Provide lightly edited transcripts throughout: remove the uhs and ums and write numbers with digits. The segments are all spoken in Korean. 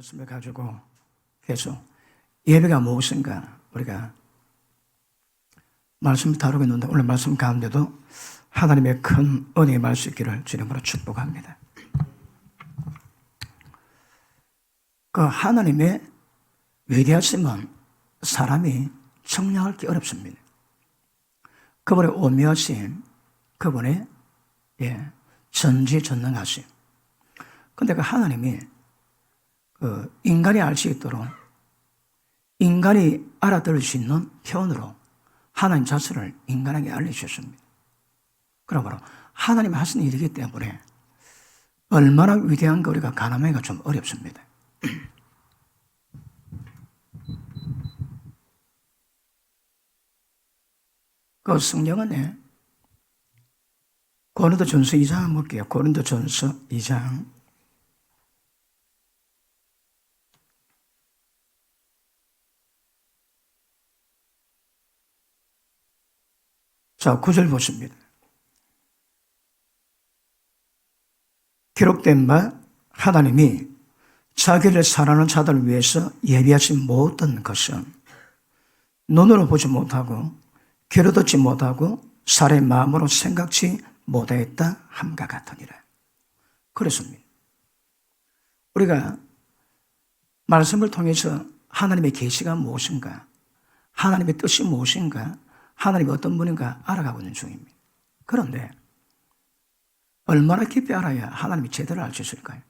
말씀을 가지고 계속 예배가 무엇인가 우리가 말씀을 다루고 있는데 오늘 말씀 가운데도 하나님의 큰 은혜의 말씀 있기를 주님으로 축복합니다. 그 하나님의 위대하심은 사람이 측량하기 어렵습니다. 그분의 오묘하심, 그분의 전지전능하심. 그런데 그 하나님이 인간이 알 수 있도록 인간이 알아들을 수 있는 표현으로 하나님 자신을 인간에게 알려주셨습니다. 그러므로 하나님이 하신 일이기 때문에 얼마나 위대한가 우리가 가늠하기가 좀 어렵습니다. 그 성경은 고린도전서 2장 한번 볼게요. 고린도전서 2장 자, 9절 보십니다. 기록된 바 하나님이 자기를 사랑하는 자들을 위해서 예비하신 모든 것은 눈으로 보지 못하고 귀로 듣지 못하고 사람의 마음으로 생각지 못하였다 함과 같으니라. 그렇습니다. 우리가 말씀을 통해서 하나님의 계시가 무엇인가, 하나님의 뜻이 무엇인가, 하나님이 어떤 분인가 알아가고 있는 중입니다. 그런데 얼마나 깊이 알아야 하나님이 제대로 알 수 있을까요?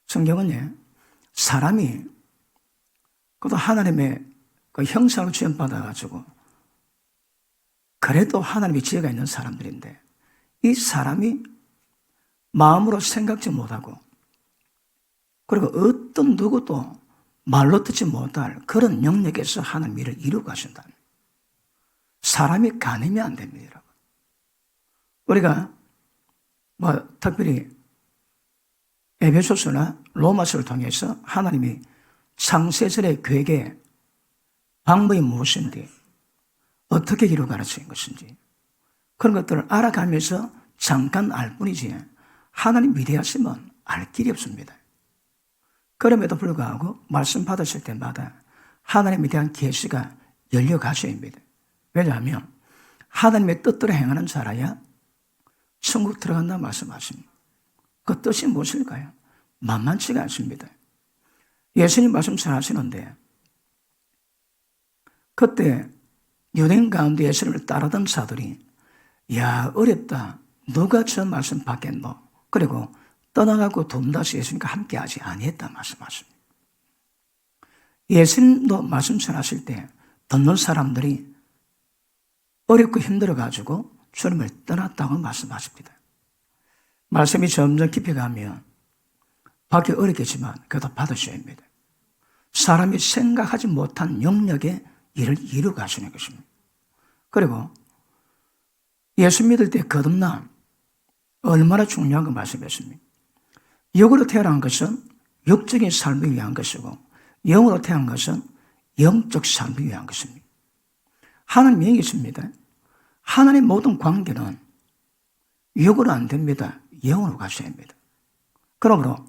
성경은 사람이 그것도 하나님의 그 형상을 지원받아가지고 그래도 하나님의 지혜가 있는 사람들인데 이 사람이 마음으로 생각지 못하고 그리고 어떤 누구도 말로 듣지 못할 그런 영역에서 하나님 일을 이루고 가신다. 사람이 가늠이 안 됩니다, 여러분. 우리가 특별히 에베소서나 로마서를 통해서 하나님이 창세전의 계획의 방법이 무엇인지, 어떻게 이루어 가르친 것인지 그런 것들을 알아가면서 잠깐 알 뿐이지 하나님 위대하심은 알 길이 없습니다. 그럼에도 불구하고 말씀 받으실 때마다 하나님에 대한 계시가 열려가셔야 합니다. 왜냐하면 하나님의 뜻대로 행하는 자라야 천국 들어간다 말씀하십니다. 그 뜻이 무엇일까요? 만만치가 않습니다. 예수님 말씀 잘 하시는데 그때 유대인 가운데 예수님을 따르던 자들이 야 어렵다. 누가 저 말씀 받겠노? 그리고 떠나가고 둠다시 예수님과 함께하지 아니했다 말씀하십니다. 예수님도 말씀 잘 하실 때 듣는 사람들이 어렵고 힘들어가지고 주님을 떠났다고 말씀하십니다. 말씀이 점점 깊이가면 받기 어렵겠지만 그래도 받으셔야 합니다. 사람이 생각하지 못한 영역의 일을 이루어 가시는 것입니다. 그리고 예수 믿을 때 거듭남 얼마나 중요한 거 말씀했습니다. 육으로 태어난 것은 육적인 삶을 위한 것이고 영으로 태어난 것은 영적 삶을 위한 것입니다. 하나님 영이 있습니다. 하나님 모든 관계는 육으로 안 됩니다. 영으로 가셔야 합니다. 그러므로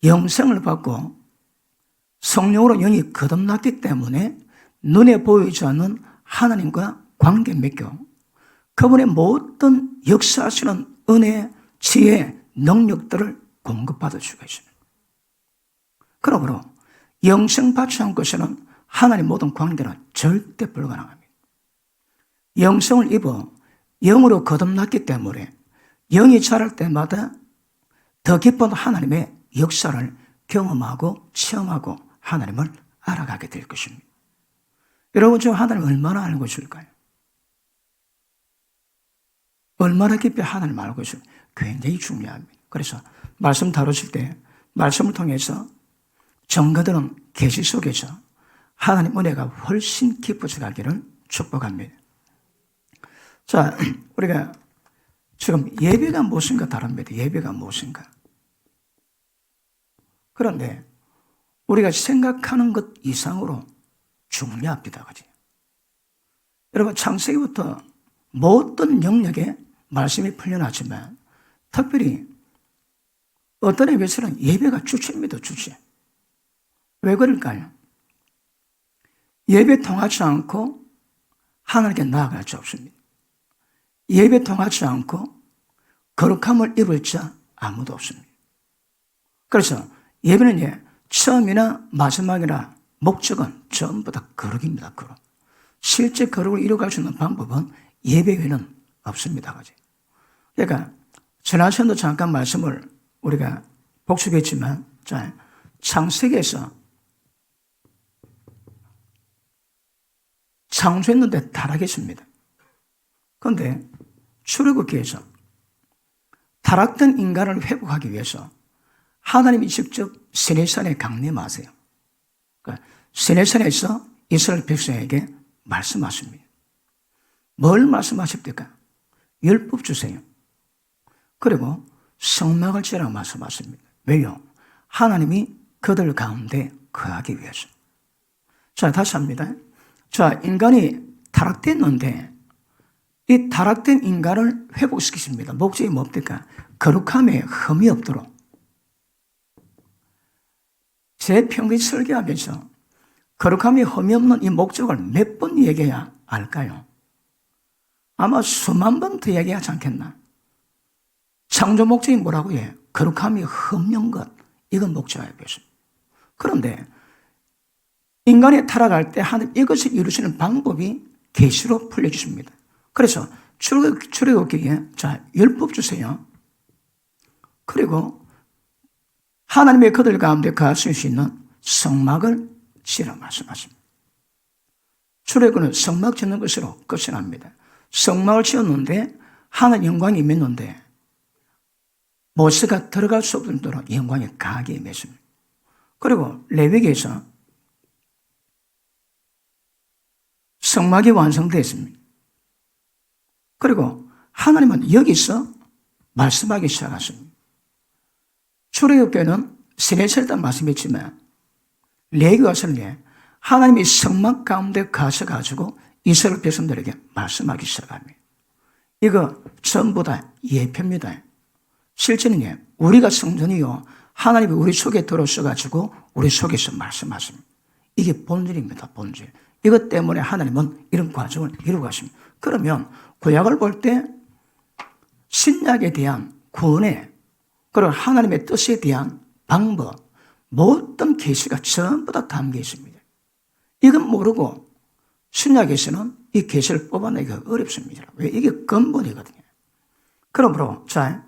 영생을 받고 성령으로 영이 거듭났기 때문에 눈에 보이지 않는 하나님과 관계 맺고 그분의 모든 역사하시는 은혜, 지혜, 능력들을 공급받을 수가 있습니다. 그러므로 영생 받지 않고서는 하나님 모든 관계는 절대 불가능합니다. 영성을 입어 영으로 거듭났기 때문에 영이 자랄 때마다 더 깊은 하나님의 역사를 경험하고 체험하고 하나님을 알아가게 될 것입니다. 여러분 저 하나님 얼마나 알고 있을까요? 얼마나 깊이 하나님 알고 있을까요? 굉장히 중요합니다. 그래서 말씀 다루실 때 말씀을 통해서 정거드는 계시 속에서 하나님 은혜가 훨씬 깊어져 가기를 축복합니다. 자, 우리가 지금 예배가 무엇인가 다릅니다. 예배가 무엇인가. 그런데 우리가 생각하는 것 이상으로 중요합니다. 그지? 여러분 창세기부터 모든 영역에 말씀이 풀려나지만 특별히 어떤 예배에서는 예배가 주체입니다. 주체. 왜 그럴까요? 예배 통하지 않고 하나님께 나아갈 자 없습니다. 예배 통하지 않고 거룩함을 입을 자 아무도 없습니다. 그래서 예배는 처음이나 마지막이나 목적은 전부 다 거룩입니다. 거룩. 실제 거룩을 이루어갈 수 있는 방법은 예배 외에는 없습니다. 그러니까 지난 시간도 잠깐 말씀을 우리가 복습했지만, 자, 창세기에서 창조했는데 타락했습니다. 그런데 출애굽기에서 타락된 인간을 회복하기 위해서 하나님이 직접 시내산에 강림하세요. 그러니까 시내산에서 이스라엘 백성에게 말씀하십니다. 뭘 말씀하십니까? 율법 주세요. 그리고 성막을 지으라고 말씀하십니다. 왜요? 하나님이 그들 가운데 거하기 위해서. 자, 다시 합니다. 자, 인간이 타락됐는데 이 타락된 인간을 회복시키십니다. 목적이 뭡니까? 거룩함에 흠이 없도록. 제 평균 설교하면서 거룩함에 흠이 없는 이 목적을 몇 번 얘기해야 알까요? 아마 수만 번 더 얘기하지 않겠나? 창조 목적이 뭐라고 해요? 거룩함이 흠없는 것. 이건 목적이겠습니다. 그런데 인간이 타락할 때 하나님 이것을 이루시는 방법이 계시로 풀려주십니다. 그래서 출애굽기에 자, 율법 주세요. 그리고 하나님의 그들 가운데 거하실 수 있는 성막을 지으라 말씀하십니다. 출애굽은 성막 짓는 것으로 끝이 납니다. 성막을 지었는데 하나님 영광이 임했는데 모세가 들어갈 수 없을 정도로 영광이 강하게 임했습니다. 그리고 레위기에서 성막이 완성되었습니다. 그리고 하나님은 여기서 말씀하기 시작하십니다. 출애굽기에는 시내설단 말씀했지만 레위기 와서는 하나님이 성막 가운데 가셔가지고 이스라엘 백성들에게 말씀하기 시작합니다. 이거 전부 다 예표입니다. 실제는 우리가 성전이요 하나님이 우리 속에 들어오셔가지고 우리 속에서 말씀하십니다. 이게 본질입니다. 본질. 이것 때문에 하나님은 이런 과정을 이루고 가십니다. 그러면 구약을 볼 때 신약에 대한 구원에 그리고 하나님의 뜻에 대한 방법 모든 계시가 전부 다 담겨 있습니다. 이건 모르고 신약에서는 이 계시를 뽑아내기가 어렵습니다. 왜? 이게 근본이거든요. 그러므로 자,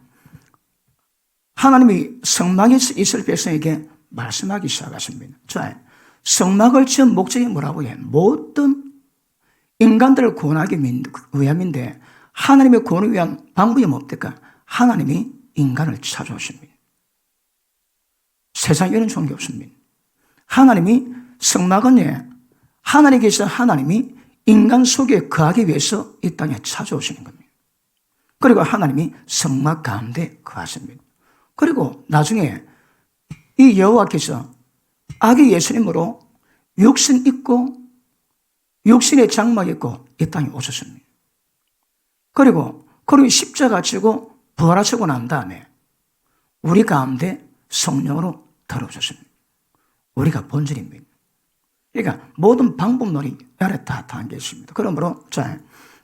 하나님이 성막에서 이스라엘 백성에게 말씀하기 시작하십니다. 자, 성막을 지은 목적이 뭐라고 해요? 모든 인간들을 구원하기 위함인데 하나님의 구원을 위한 방법이 뭡니까? 하나님이 인간을 찾아오십니다. 세상에 이런 좋은 게 없습니다. 하나님이 성막은 하나님께서 하나님이 인간 속에 거하기 위해서 이 땅에 찾아오시는 겁니다. 그리고 하나님이 성막 가운데 거하십니다. 그리고 나중에 이 여호와께서 아기 예수님으로 육신 입고 육신의 장막 입고 이 땅에 오셨습니다. 그리고 십자가 지고 부활하시고 난 다음에 우리 가운데 성령으로 들어오셨습니다. 우리가 본질입니다. 그러니까 모든 방법론이 아래 다 담겨 있습니다. 그러므로 자,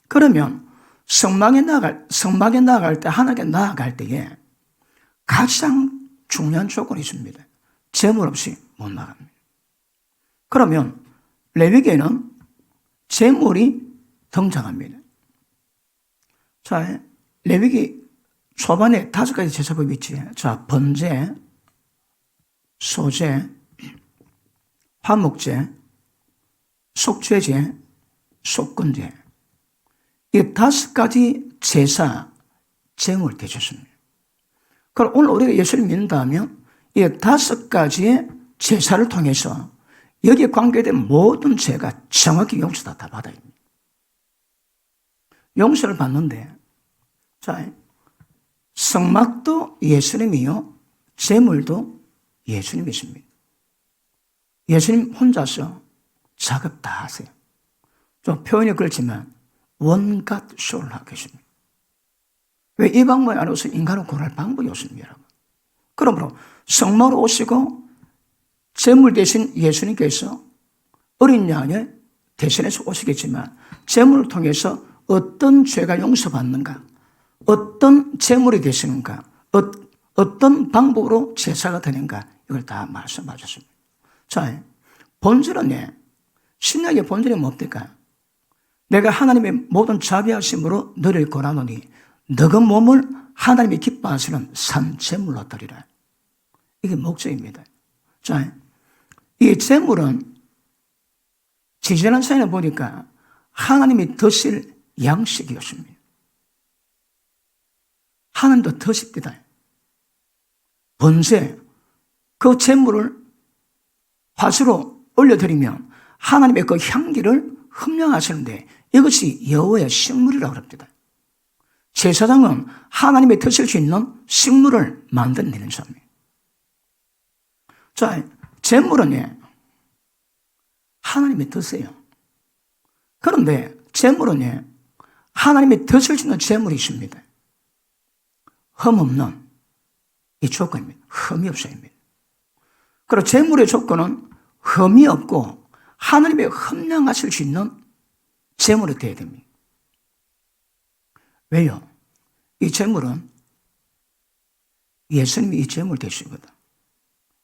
그러면 성막에 나아갈 때 하나님께 나아갈 때에 가장 중요한 조건이 있습니다. 제물 없이 못 나갑니다. 그러면 레위기에는 제물이 등장합니다. 자, 레위기 초반에 5가지 제사법이 있지. 자, 번제, 소제, 화목제, 속죄제, 속건제. 이 5가지 제사, 제물 되셨습니다. 그럼 오늘 우리가 예수를 믿는다면 이 5가지의 제사를 통해서 여기에 관계된 모든 죄가 정확히 용서 다 받아야 됩니다. 용서를 받는데, 자, 성막도 예수님이요, 제물도 예수님이십니다. 예수님 혼자서 작업 다 하세요. 좀 표현이 그렇지만 원갓 쇼를 하고 계십니다. 왜 이 방법이 아니어서 인간을 구원할 방법이 없습니다. 그러므로 성막으로 오시고 제물 대신 예수님께서 어린 양의 대신해서 오시겠지만 제물을 통해서 어떤 죄가 용서받는가, 어떤 제물이 되시는가, 어떤 방법으로 제사가 되는가, 이걸 다 말씀해 주셨습니다. 자, 본질은 신약의 본질이 뭡니까? 내가 하나님의 모든 자비하심으로 너를 권하노니 너의 몸을 하나님이 기뻐하시는 산 제물로 드리라. 이게 목적입니다. 자, 이 제물은 지지난 사연에 보니까 하나님이 드실 양식이었습니다. 하나님도 드십니다. 번제, 그 제물을 화수로 올려드리면 하나님의 그 향기를 흠령하시는데 이것이 여호와의 식물이라고 합니다. 제사장은 하나님이 드실 수 있는 식물을 만들어내는 자입니다. 자, 제물은 하나님이 드세요. 그런데 제물은 하나님이 드실 수 있는 제물이 있습니다. 흠 없는 이 조건입니다. 흠이 없어야입니다. 그리고 제물의 조건은 흠이 없고 하나님의 흠령하실 수 있는 제물이 되어야 됩니다. 왜요? 이 제물은 예수님이 이 제물 되시거든.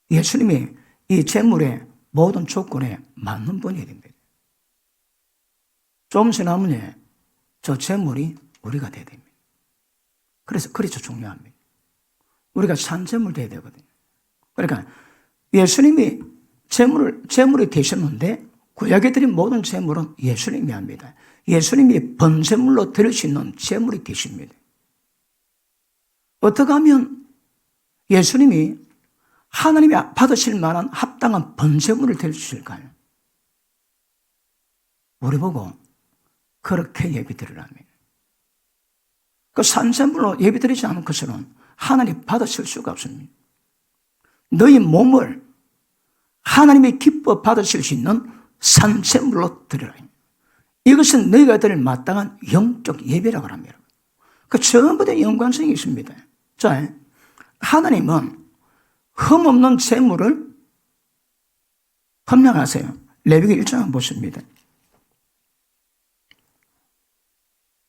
예수님이 이 제물의 모든 조건에 맞는 분이어야 됩니다. 좀 지나면 저 제물이 우리가 되어야 됩니다. 그래서 그렇죠 중요합니다. 우리가 산 제물 되어야 되거든요. 그러니까 예수님이 제물이 되셨는데 구약에 드린 모든 제물은 예수님이 합니다. 예수님이 번제물로 드릴 수 있는 제물이 되십니다. 어떻게 하면 예수님이 하나님이 받으실 만한 합당한 번제물을 드릴 수 있을까요? 우리 보고 그렇게 예비드리라면 그 산제물로 예비드리지 않은 것은 하나님 받으실 수가 없습니다. 너희 몸을 하나님이 기뻐 받으실 수 있는 산제물로 드리라. 이것은 너희가 드릴 마땅한 영적 예배라고 합니다. 그 전부 다 연관성이 있습니다. 자, 하나님은 흠없는 제물을 흠령하세요. 레위기 1장 보십니다.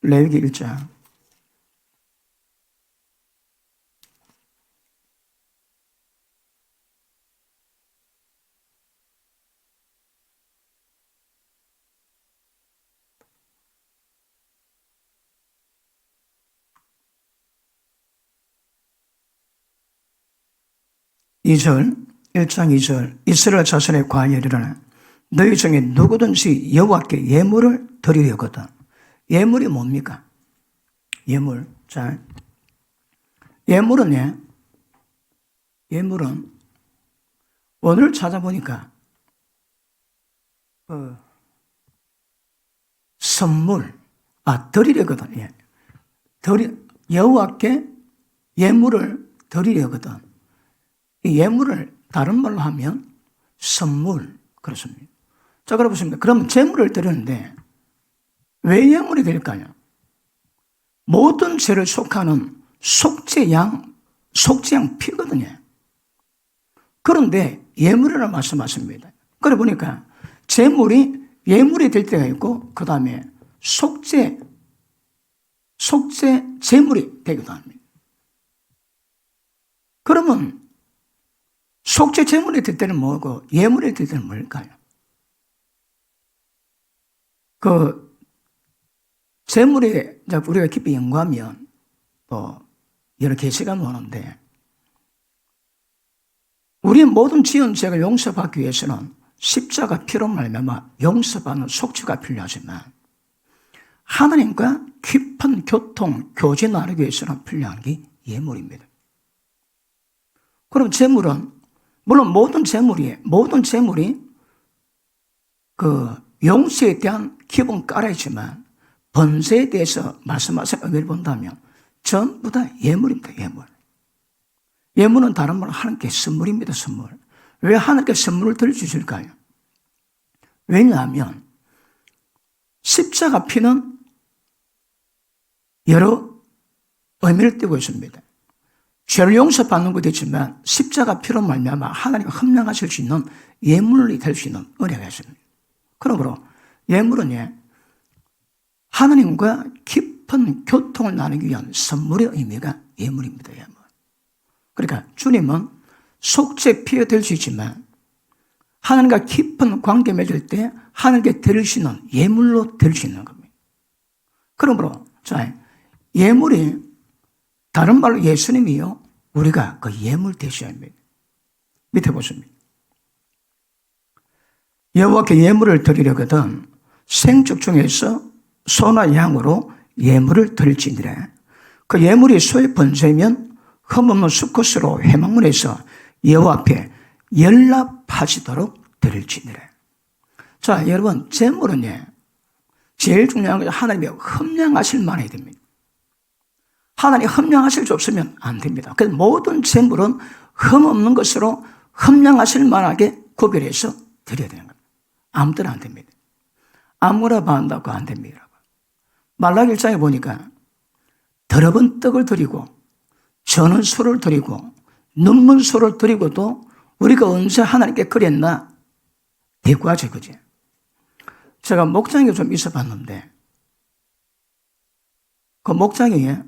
레위기 1장 2절, 1장 2절, 이스라엘 자손의 관열이라는 너희 중에 누구든지 여호와께 예물을 드리려거든. 예물이 뭡니까? 예물. 자, 예물은 오늘 찾아보니까 선물, 드리려거든. 여호와께 예물을 드리려거든. 이 예물을 다른 말로 하면 선물, 그렇습니다. 자, 그럼 보십니다. 그럼 제물을 드리는데 왜 예물이 될까요? 모든 죄를 속하는 속죄양 피거든요. 그런데 예물이라고 말씀하십니다. 그래 보니까 예물이 될 때가 있고 그 다음에 속죄 제물이 되기도 합니다. 그러면 속죄 제물이 될 때는 뭐고 예물이 될 때는 뭘까요? 그 제물이 우리가 깊이 연구하면 또 여러 계시가 나오는데 우리의 모든 지은 죄를 용서받기 위해서는 십자가 피로 말미암아 용서받는 속죄가 필요하지만 하나님과 깊은 교제 나누기 위해서는 필요한 게 예물입니다. 그럼 제물은 물론 모든 제물이 그 용서에 대한 기본 깔아있지만 번제에 대해서 말씀하신 의미를 본다면 전부 다 예물입니다. 예물은 다른 말로 하나님께 선물입니다. 선물. 왜 하나님께 선물을 드려주실까요? 왜냐하면 십자가 피는 여러 의미를 띠고 있습니다. 죄를 용서받는 것도 있지만 십자가 피로 말미암아 하나님과 협력하실 수 있는 예물이 될 수 있는 은혜가 있습니다. 그러므로 예물은 하나님과 깊은 교통을 나누기 위한 선물의 의미가 예물입니다. 예물. 그러니까 주님은 속죄 피가 될 수 있지만 하나님과 깊은 관계 맺을 때 하나님께 드릴 수 있는 예물로 될 수 있는 겁니다. 그러므로 예물이 다른 말로 예수님이요 우리가 그 예물 되셔야 합니다. 밑에 보십니다. 여호와께 예물을 드리려거든 생축 중에서 소나 양으로 예물을 드릴지니라. 그 예물이 소의 번제면 흠없는 수컷으로 회막문에서 여호와 앞에 연락하시도록 드릴지니라. 자, 여러분, 제물은 제일 중요한 것은 하나님이 흠량하실 만해야 됩니다. 하나님 흠량하실 수 없으면 안 됩니다. 그래서 모든 제물은 흠없는 것으로 흠량하실 만하게 구별해서 드려야 되는 겁니다. 아무 때나 안 됩니다. 아무나 받는다고 안 됩니다. 말라기 1장에 보니까 더러운 떡을 드리고 저는 소를 드리고 눈물 소를 드리고도 우리가 언제 하나님께 그랬나 대꾸하죠, 그지? 제가 목장에 좀 있어 봤는데 그 목장에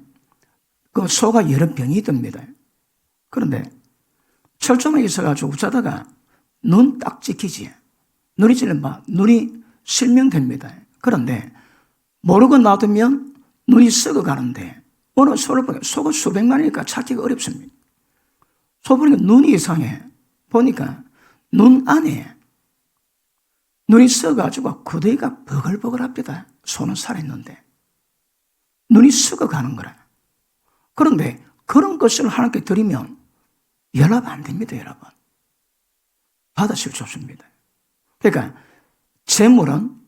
그 소가 여러 병이 듭니다. 그런데 철조망에 있어가지고 자다가 눈 딱 찍히지. 눈이 찔러봐. 눈이 실명됩니다. 그런데 모르고 놔두면 눈이 썩어가는데 어느 소를 보니까 소가 수백 마리니까 찾기가 어렵습니다. 소 보니까 눈이 이상해. 보니까 눈 안에 눈이 썩어가지고 구더기가 버글버글합니다. 소는 살아있는데 눈이 썩어가는 거라. 그런데 그런 것을 하나님께 드리면 연합 안 됩니다, 여러분. 받으실 수 없습니다. 그러니까 재물은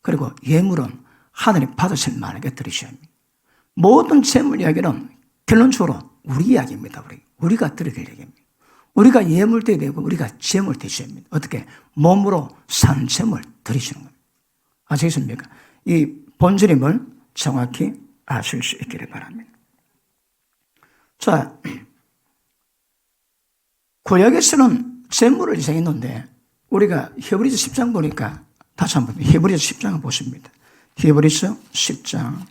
그리고 예물은 하나님 받으실 만하게 드리셔야 합니다. 모든 재물 이야기는 결론적으로 우리 이야기입니다. 우리가 드려야 될 얘기입니다. 우리가 예물 드려야 되고 우리가 재물 드셔야 합니다. 어떻게? 몸으로 산 재물 드리시는 겁니다. 아시겠습니까? 이 본질임을 정확히 아실 수 있기를 바랍니다. 자, 구약에서는 재물을 희생했는데 우리가 히브리서 10장 보니까 다시 한번 히브리서 10장을 보십니다. 히브리서 10장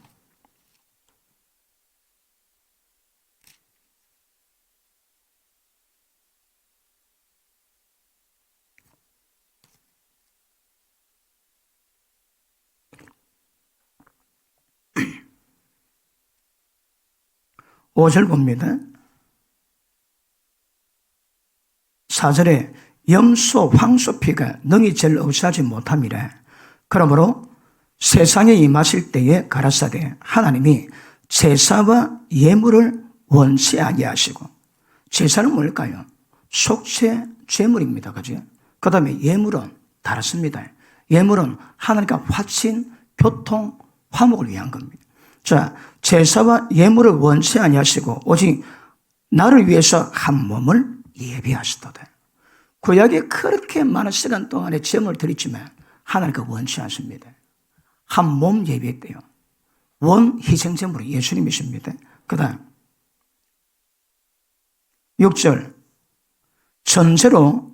5절 봅니다. 4절에 염소, 황소 피가 능히 죄를 없애하지 못함이라. 그러므로 세상에 임하실 때에 가라사대 하나님이 제사와 예물을 원치 아니하시고, 제사는 뭘까요? 속죄 제물입니다. 그죠? 그 다음에 예물은 다릅니다. 예물은 하나님과 화친, 교통, 화목을 위한 겁니다. 자, 제사와 예물을 원치 아니하시고 오직 나를 위해서 한 몸을 예비하시도다. 구약에 그렇게 많은 시간 동안에 제물을 드렸지만 하나님과 원치 않습니다. 한 몸 예비했대요. 원 희생 제물이 예수님이십니다. 그 다음 6절 전제로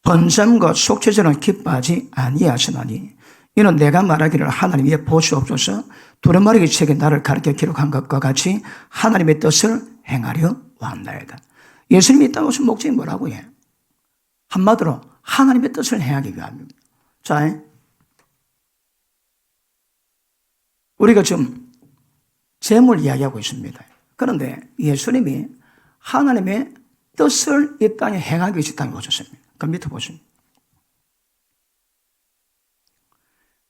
번제물과 속죄제는 기뻐하지 아니하시나니 이는 내가 말하기를 하나님 위에 보시옵소서 두루마리 책에 나를 가르쳐 기록한 것과 같이 하나님의 뜻을 행하려 왔나이다. 예수님이 이 땅에 오신 목적이 뭐라고 해? 한마디로 하나님의 뜻을 행하기 위함입니다. 자, 우리가 지금 재물 이야기하고 있습니다. 그런데 예수님이 하나님의 뜻을 이 땅에 행하기 위해서 이 땅에 오셨습니다. 그 밑에 보십니다.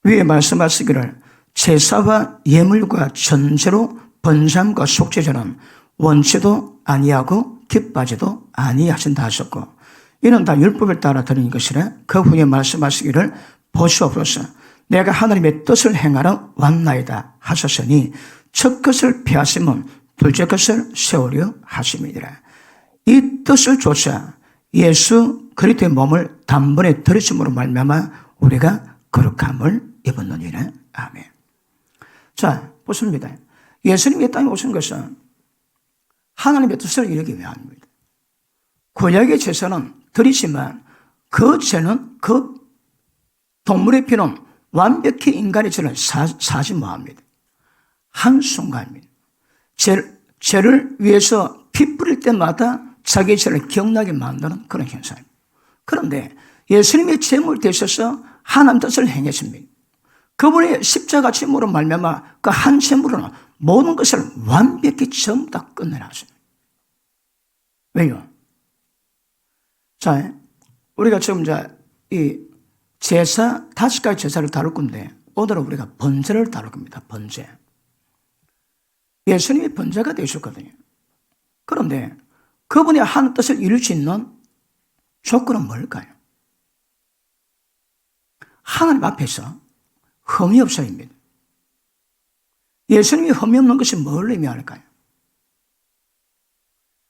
위에 말씀하시기를 제사와 예물과 전제로 번제물과 속죄제는 원치도 아니하고 기뻐하지도 아니하신다 하셨고 이는 다 율법을 따라 드리는 것이라. 그 후에 말씀하시기를 보시옵소서 내가 하나님의 뜻을 행하러 왔나이다 하셨으니 첫 것을 피하시면 둘째 것을 세우려 하심이니라. 이 뜻을 조차 예수 그리스도의 몸을 단번에 들으심으로 말미암아 우리가 거룩함을 입었느니라. 아멘. 자, 보십니다. 예수님이 이 땅에 오신 것은 하나님의 뜻을 이루기 위함입니다. 구약의 제사는 드리지만 그 죄는 그 동물의 피는 완벽히 인간의 죄를 사지 못합니다. 한순간입니다. 죄를 위해서 피 뿌릴 때마다 자기의 죄를 기억나게 만드는 그런 현상입니다. 그런데 예수님이 제물 되셔서 하나님 뜻을 행했습니다. 그분의 십자가 제물로 말미암아 그 한 제물로는 모든 것을 완벽히 전부 다 끝내놨습니다. 왜요? 자, 우리가 지금 이제 이 제사, 5가지 제사를 다룰 건데 오늘은 우리가 번제를 다룰 겁니다. 번제. 예수님이 번제가 되셨거든요. 그런데 그분이 한 뜻을 이룰 수 있는 조건은 뭘까요? 하나님 앞에서 흠이 없어야입니다. 예수님이 흠이 없는 것이 뭘 의미할까요?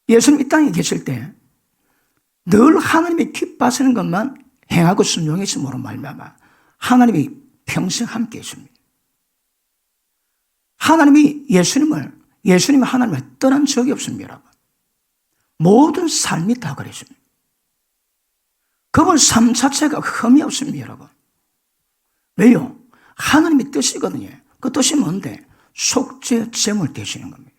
예수님 이 땅에 계실 때 늘 하나님이 기뻐하시는 것만 행하고 순종했음으로 말미암아 하나님이 평생 함께 했습니다. 예수님이 하나님을 떠난 적이 없습니다, 여러분. 모든 삶이 다 그랬습니다. 그분 삶 자체가 흠이 없습니다, 여러분. 왜요? 하나님의 뜻이거든요. 그 뜻이 뭔데? 속죄 제물 되시는 겁니다.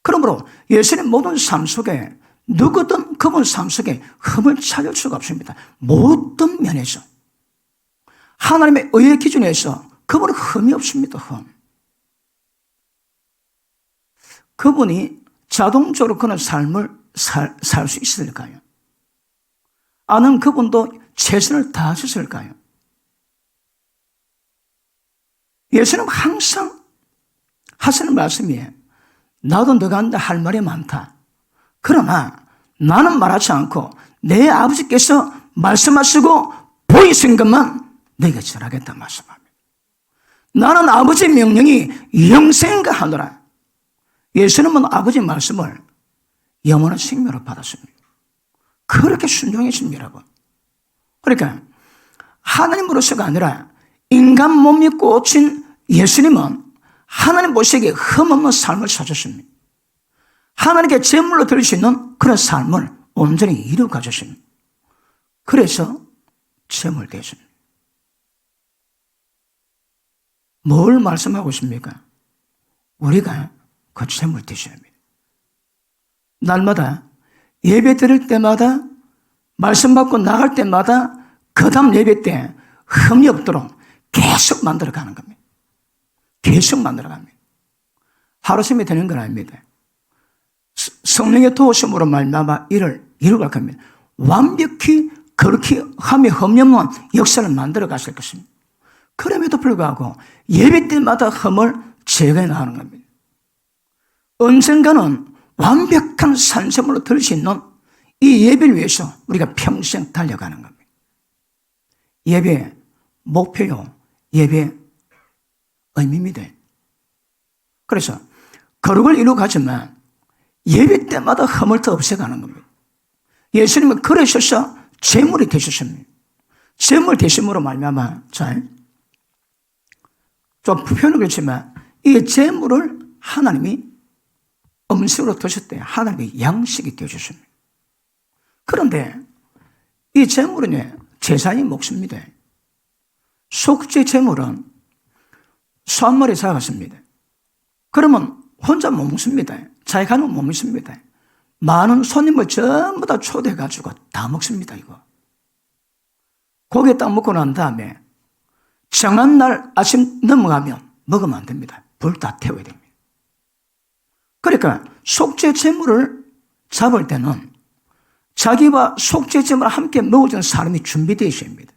그러므로 예수님 모든 삶 속에 누구든 그분 삶 속에 흠을 찾을 수가 없습니다. 모든 면에서 하나님의 의의 기준에서 그분은 흠이 없습니다. 흠. 그분이 자동적으로 그런 삶을 살 수 있을까요? 아는 그분도 최선을 다하셨을까요? 예수님 항상 하시는 말씀이에요. 나도 너한테 할 말이 많다. 그러나 나는 말하지 않고 내 아버지께서 말씀하시고 보이신 것만 너희가 전하겠다 말씀합니다. 나는 아버지 명령이 영생과 하노라. 예수님은 아버지 말씀을 영원한 생명으로 받았습니다. 그렇게 순종했습니다, 여러분. 그러니까 하나님으로서가 아니라 인간 몸이 꽂힌 예수님은 하나님 보시기에 흠없는 삶을 사셨습니다. 하나님께 제물로 드릴 수 있는 그런 삶을 온전히 이루어 가셨습니다. 그래서 제물 되십니다. 뭘 말씀하고 있습니까? 우리가 그 제물 되셔야 합니다. 날마다 예배 드릴 때마다 말씀 받고 나갈 때마다 그 다음 예배 때 흠이 없도록 계속 만들어가는 겁니다. 계속 만들어갑니다. 하루심이 되는 건 아닙니다. 성령의 도우심으로 말미암아 이를 이루어갈 겁니다. 완벽히 그렇게 함이 흠이 없는 역사를 만들어 가실 것입니다. 그럼에도 불구하고 예배 때마다 흠을 제거해 나가는 겁니다. 언젠가는 완벽한 산sem으로 드릴 수 있는 이 예배를 위해서 우리가 평생 달려가는 겁니다. 예배 목표요, 예배 의미입니다. 그래서 거룩을 이루어 가지만 예배 때마다 흠을 더 없애가는 겁니다. 예수님은 그러셔서 제물이 되셨습니다. 제물 되심으로 말미암아 좀 표현은 그렇지만 이 제물을 하나님이 음식으로 드셨대요. 하나님의 양식이 되어주십니다. 그런데 이 제물은 제사의 몫입니다. 속죄 제물은 소 한 마리 잡았습니다. 그러면 혼자 못 먹습니다. 자기가는 못 먹습니다. 많은 손님을 전부 다 초대해가지고 다 먹습니다, 이거. 고기 딱 먹고 난 다음에 정한 날 아침 넘어가면 먹으면 안 됩니다. 불 다 태워야 됩니다. 그러니까 속죄 제물을 잡을 때는 자기와 속죄 제물을 함께 먹어주는 사람이 준비되어 있어야 합니다.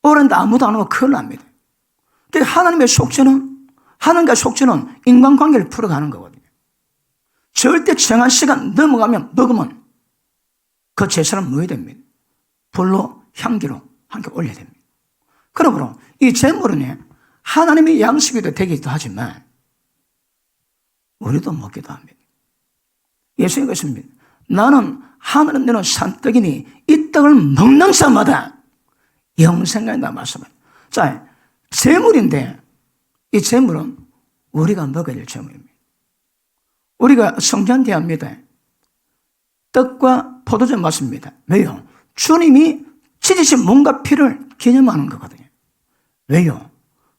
오랜데 아무도 안 오면 큰일 납니다. 그러니까 하나님과 속죄는 인간관계를 풀어가는 거거든요. 절대 정한 시간 넘어가면 먹으면 그 제사는 뭐해야 됩니다. 불로 향기로 함께 올려야 됩니다. 그러므로 이 제물은 하나님의 양식이 되기도 하지만 우리도 먹기도 합니다. 예수님 그랬습니다. 나는 하늘에 내는 산떡이니 이 떡을 먹는 자마다 영생을 나 말씀합니다. 자, 제물인데 이 제물은 우리가 먹어야 될 제물입니다. 우리가 성전 대합니다. 떡과 포도주 맞습니다. 왜요? 주님이 지지신 몸과 피를 기념하는 거거든요. 왜요?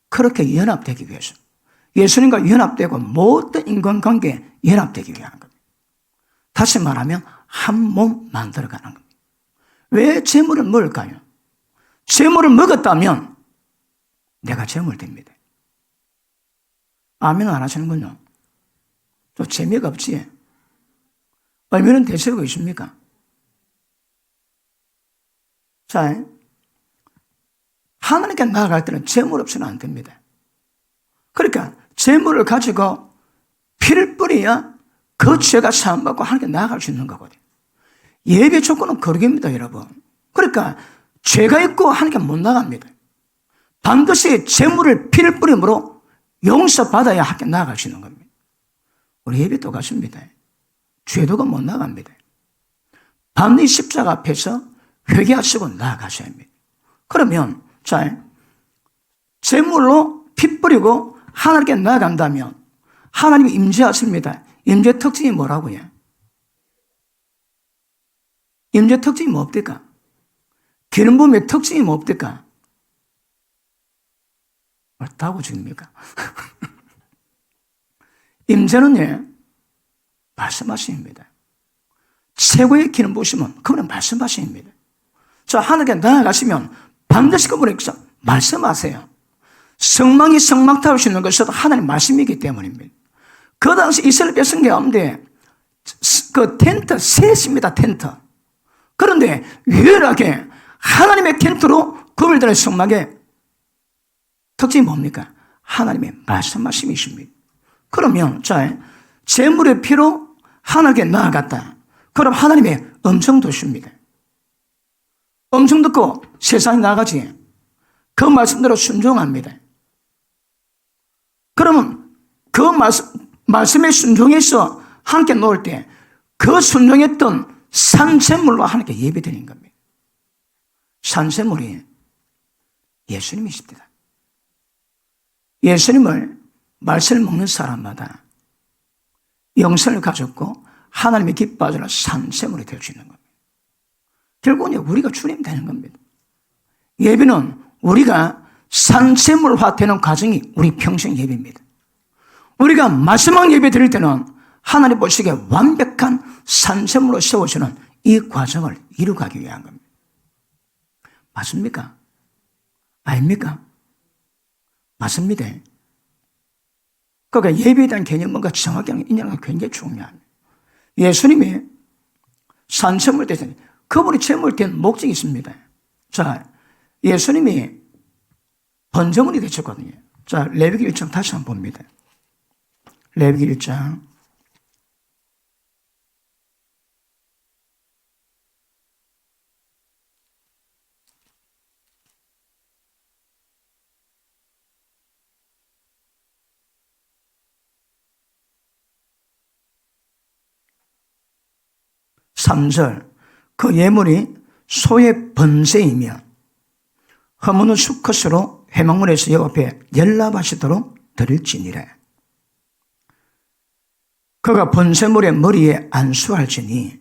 그렇게 연합되기 위해서. 예수님과 연합되고 모든 인간관계에 연합되기 위한 겁니다. 다시 말하면 한 몸 만들어가는 겁니다. 왜 재물을 먹을까요? 재물을 먹었다면 내가 재물 됩니다. 아멘 안 하시는군요. 또 재미가 없지. 얼마나 대세가 있습니까? 자, 하나님께 나아갈 때는 재물 없이는 안 됩니다. 그러니까 재물을 가지고 피를 뿌려야 그 죄가 사함받고 하나님께 나아갈 수 있는 거거든요. 예배 조건은 거룩입니다, 여러분. 그러니까 죄가 있고 하나님께 못 나갑니다. 반드시 재물을 피를 뿌림으로 용서받아야 하나님께 나아갈 수 있는 겁니다. 우리 예배 똑같습니다. 죄도가 못 나갑니다. 반드시 십자가 앞에서 회개하시고 나아가셔야 합니다. 그러면 자, 재물로 피 뿌리고 하나님께 나아간다면 하나님이 임재하십니다. 임재 특징이 뭐라고요? 임재 특징이 뭡니까? 기름 부음의 특징이 뭡니까? 옳다고 죽입니까? 임재는요, 말씀하십니다. 최고의 기름 부으시면 그분은 말씀하십니다. 저 하늘께 나아가시면 반드시 그분에게서 말씀하세요. 성막이 성막다울 수 있는 것은 하나님 말씀이기 때문입니다. 그 당시 이스라엘 백성 가운데 그 텐트 셋입니다. 텐트. 그런데 유일하게 하나님의 텐트로 구별되는 성막의 특징이 뭡니까? 하나님의 말씀하심이십니다. 그러면 자, 재물의 피로 하나님께 나아갔다. 그럼 하나님의 음성 듣습니다. 음성 듣고 세상에 나가지. 그 말씀대로 순종합니다. 그러면 그 말씀에 순종해서 함께 놓을 때 그 순종했던 산재물로 하나님께 예배드리는 겁니다. 산재물이 예수님이십니다. 예수님을 말씀을 먹는 사람마다 영생을 가졌고 하나님의 기뻐하시는 산재물이 될 수 있는 겁니다. 결국은 우리가 주님 되는 겁니다. 예배는 우리가 산재물화 되는 과정이 우리 평생 예배입니다. 우리가 마지막 예배 드릴 때는 하나님 보시기에 완벽한 산재물로 세워주는 이 과정을 이루가기 위한 겁니다. 맞습니까? 아닙니까? 맞습니다. 그러니까 예배에 대한 개념과 정확히 인정하는 게 굉장히 중요합니다. 예수님이 산재물 대신 그분이 제물 된 목적이 있습니다. 자, 예수님이 번제물이 되셨거든요. 자, 레위기 1장 다시 한번 봅니다. 레위기 1장 3절 그 예물이 소의 번제이며 허무는 수컷으로 회막문에서 여호와 앞에 연락하시도록 드릴지니라. 그가 번제물의 머리에 안수할지니.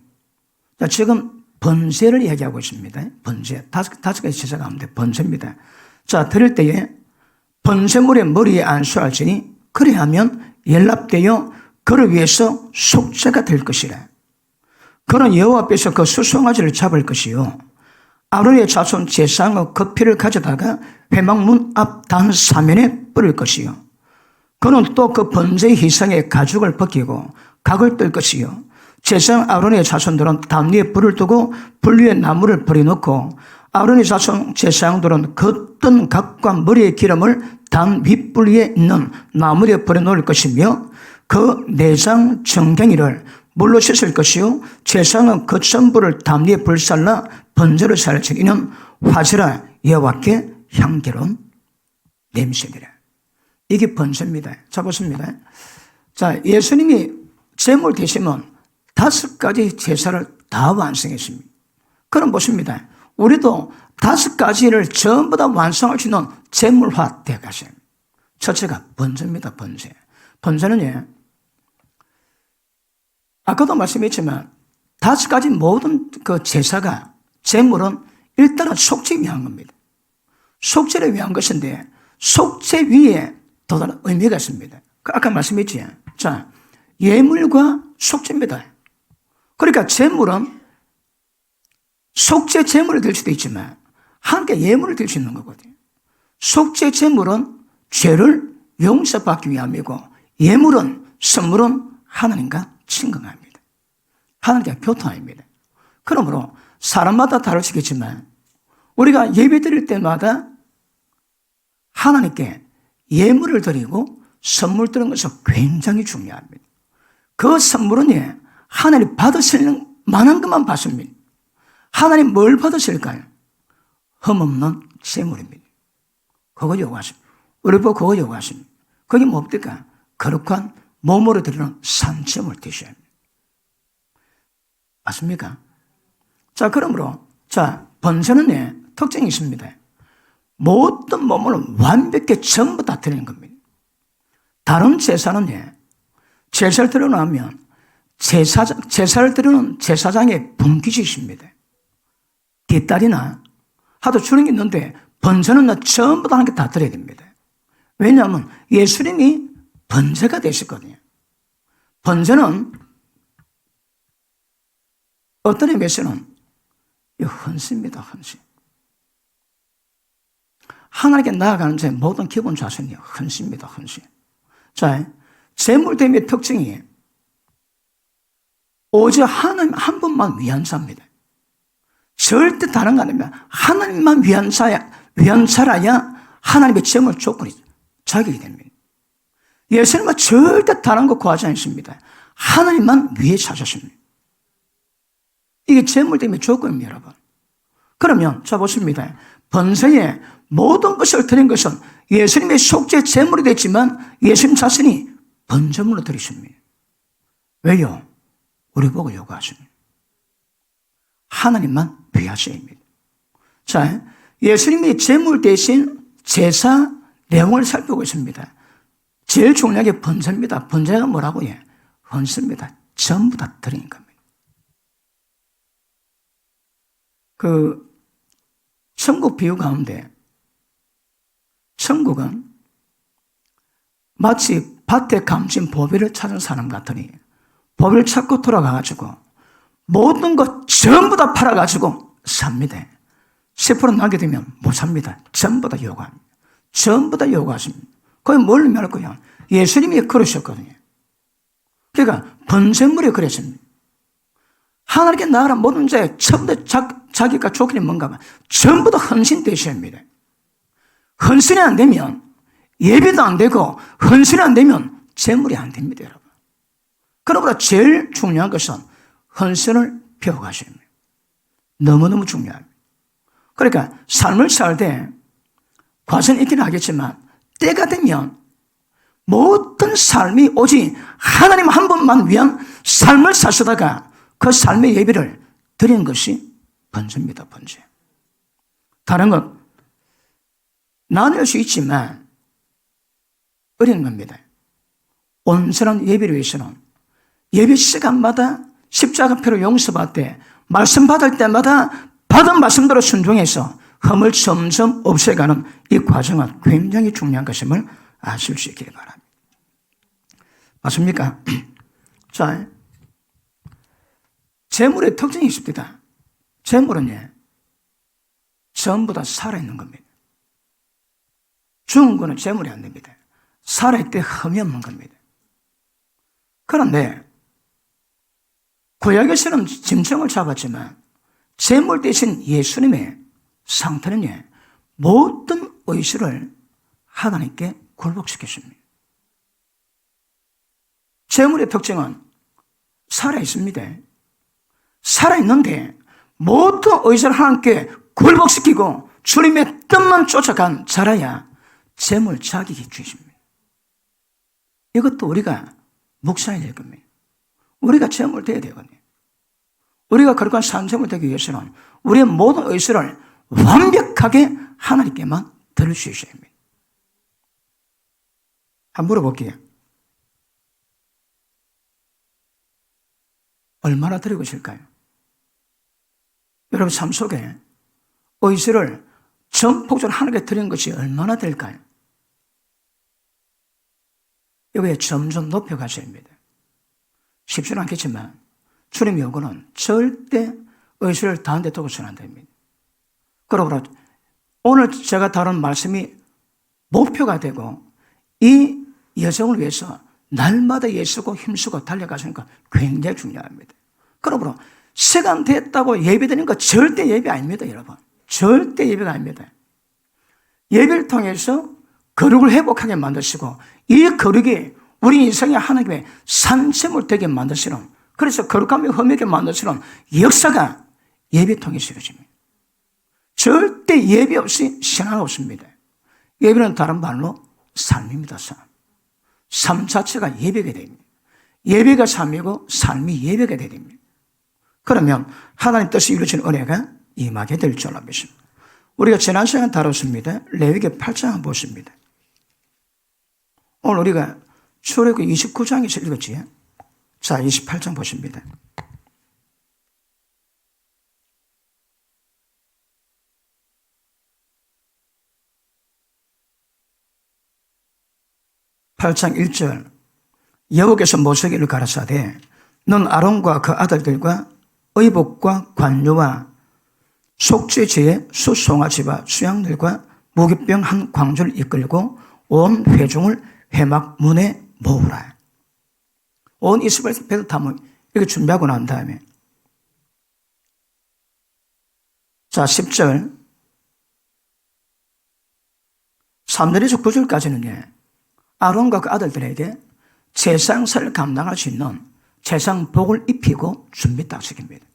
자, 지금 번제를 이야기하고 있습니다. 번제 다섯 가지 제사 가운데 번제입니다. 자, 드릴 때에 번제물의 머리에 안수할지니 그리하면 연락되어 그를 위해서 속죄가 될 것이라. 그는 여호와 앞에서 그 수송아지를 잡을 것이요 아론의 자손 제사장의 그 피를 가져다가 회막문 앞 단 사면에 뿌릴 것이요 그는 또 그 번제의 희생의 가죽을 벗기고 각을 뜰 것이요 제사장 아론의 자손들은 담 위에 불을 두고 불 위에 나무를 버려놓고 아론의 자손 제사장들은 그 뜬 각과 머리의 기름을 담 윗불 위에 있는 나무에 버려놓을 것이며 그 내장 정갱이를 물로 씻을 것이요 제사장은 그 전부를 담 위에 불살라 번제로 살지. 이는 화제라 여호와께 향기로운 냄새니라. 이게 번제입니다. 자, 보십니다. 자, 예수님이 제물 되시면 5가지 제사를 다 완성했습니다. 그럼 보십니다. 우리도 5가지를 전부 다 완성할 수 있는 제물화 되어 가십니다. 첫째가 번제입니다. 번제. 번제는요, 아까도 말씀했지만 5가지 모든 그 제사가, 제물은 일단은 속죄 위한 겁니다. 속죄를 위한 것인데 속죄 위에 또 다른 의미가 있습니다. 아까 말씀했지. 자, 예물과 속죄입니다. 그러니까 제물은 속죄 제물을 드릴 수도 있지만 하나님께 예물을 드릴 수 있는 거거든요. 속죄 제물은 죄를 용서받기 위함이고 예물은, 선물은 하나님과 친근함입니다. 하나님과 교통합니다. 그러므로 사람마다 다르시겠지만 우리가 예배 드릴 때마다 하나님께 예물을 드리고 선물 드리는 것은 굉장히 중요합니다. 그 선물은 하나님 받으실 만한 것만 받습니다. 하나님 뭘 받으실까요? 흠없는 제물입니다. 그거 요구하십니다. 우리 보고 그거 요구하십니다. 그게 뭡니까? 거룩한 몸으로 드리는 산제물 드셔야 합니다. 맞습니까? 자, 그러므로 번제는 특징이 있습니다. 모든 몸을 완벽히 전부 다 드리는 겁니다. 다른 제사는 제사를 드려놓으면 제사를 드리는 제사장의 분기짓입니다. 뒷다리나 하도 주는 게 있는데 번제는 전부 다 하나님께 다 드려야 됩니다. 왜냐하면 예수님이 번제가 되셨거든요. 번제는 어떤 의미에서는 헌신입니다. 헌신. 하나님께 나아가는 제 모든 기본 자세는 헌신입니다. 헌신. 자, 제물됨의 특징이 오직 하나님 한 분만 위한 자입니다. 절대 다른 거 아닙니다. 하나님만 위한 자라야 하나님의 제물 조건이 자격이 됩니다. 예수님은 절대 다른 거 구하지 않습니다. 하나님만 위에 사셨습니다. 이게 제물됨의 조건입니다, 여러분. 그러면 자 보십니다. 번제에 모든 것을 드린 것은 예수님의 속죄 제물이 됐지만 예수님 자신이 번제물로 드리십니다. 왜요? 우리 보고 요구하십니다. 하나님만 위하셔야 합니다. 자, 예수님이 제물 대신 제사 내용을 살펴보겠습니다. 제일 중요한 게 번제입니다. 번제가 뭐라고 해? 헌신입니다. 전부 다 드리는 겁니다. 천국 비유 가운데 천국은 마치 밭에 감진 보배를 찾은 사람 같으니 보배를 찾고 돌아가가지고 모든 것 전부 다 팔아가지고 삽니다. 10% 나게 되면 못 삽니다. 전부 다 요구합니다. 전부 다 요구하십니다. 그게 뭘 의미할 거예요? 예수님이 그러셨거든요. 그러니까 번제물이 그랬습니다. 하나님께 나아가는 모든 자의 첫 번째 자기가 조건이 뭔가 하면 전부 다 헌신되셔야 합니다. 헌신이 안 되면 예배도 안 되고 헌신이 안 되면 제물이 안 됩니다, 여러분. 그러므로 제일 중요한 것은 헌신을 배워가셔야 합니다. 너무너무 중요합니다. 그러니까 삶을 살 때 과정이 있기는 하겠지만 때가 되면 모든 삶이 오직 하나님 한 분만 위한 삶을 사시다가 그 삶의 예배를 드리는 것이 번제입니다. 번제. 다른 것 나눌 수 있지만 어려운 겁니다. 온전한 예배를 위해서는 예배 시간마다 십자가표로 용서받을 때 말씀 받을 때마다 받은 말씀대로 순종해서 흠을 점점 없애가는 이 과정은 굉장히 중요한 것임을 아실 수 있기를 바랍니다. 맞습니까? 자, 제물의 특징이 있습니다. 제물은 전부 다 살아있는 겁니다. 죽은 거는 제물이 안 됩니다. 살아있을 때 흠이 없는 겁니다. 그런데 구약에서는 짐승을 잡았지만 제물 대신 예수님의 상태는 모든 의식을 하나님께 굴복시켰습니다. 제물의 특징은 살아있습니다. 살아있는데 모든 의식을 하나님께 굴복시키고 주님의 뜻만 쫓아간 자라야 제물 자격이 주십니다. 이것도 우리가 묵상해야 될 겁니다. 우리가 제물 되어야 되거든요. 우리가 거룩한 산제물 되기 위해서는 우리의 모든 의식을 완벽하게 하나님께만 드릴 수 있어야 합니다. 한번 물어볼게요. 얼마나 드리고 있을까요? 여러분 삶 속에 의지를 전폭적으로 하나님께 드리는 것이 얼마나 될까요? 여기에 점점 높여가셔야 합니다. 쉽지는 않겠지만 주님의 요구는 절대 의지를 다른 데 두고서는 안 됩니다. 그러므로 오늘 제가 다룬 말씀이 목표가 되고 이 여정을 위해서 날마다 애쓰고 힘쓰고 달려가시니까 굉장히 중요합니다. 그러므로 시간 됐다고 예배드리는 거 절대 예배 아닙니다, 여러분. 절대 예배가 아닙니다. 예배를 통해서 거룩을 회복하게 만드시고 이 거룩이 우리 인생의 하나님의 산sem을 되게 만드시는, 그래서 거룩함이 흠이게 만드시는 역사가 예배 통해서 이루어집니다. 절대 예배 없이 신앙 없습니다. 예배는 다른 말로 삶입니다. 삶 자체가 예배가 됩니다. 예배가 삶이고 삶이 예배가 됩니다. 그러면 하나님 뜻이 이루어진 은혜가 임하게 될 줄 믿습니다. 우리가 지난 시간 다뤘습니다. 레위기 8장 한번 보십니다. 오늘 우리가 출애굽기 29장에서 읽었지. 자, 28장 보십니다. (8장 1절) 여호와께서 모세에게 이르 가라사대 넌 아론과 그 아들들과 의복과 관유와 속죄제의 수송아지와 수양들과 무기병 한 광주를 이끌고 온 회중을 회막 문에 모으라. 온 이스라엘 백성 다 이렇게 준비하고 난 다음에 자 10절 3절에서 9절까지는 아론과 그 아들들에게 제상사를 감당할 수 있는 제상복을 입히고 준비 딱식입니다.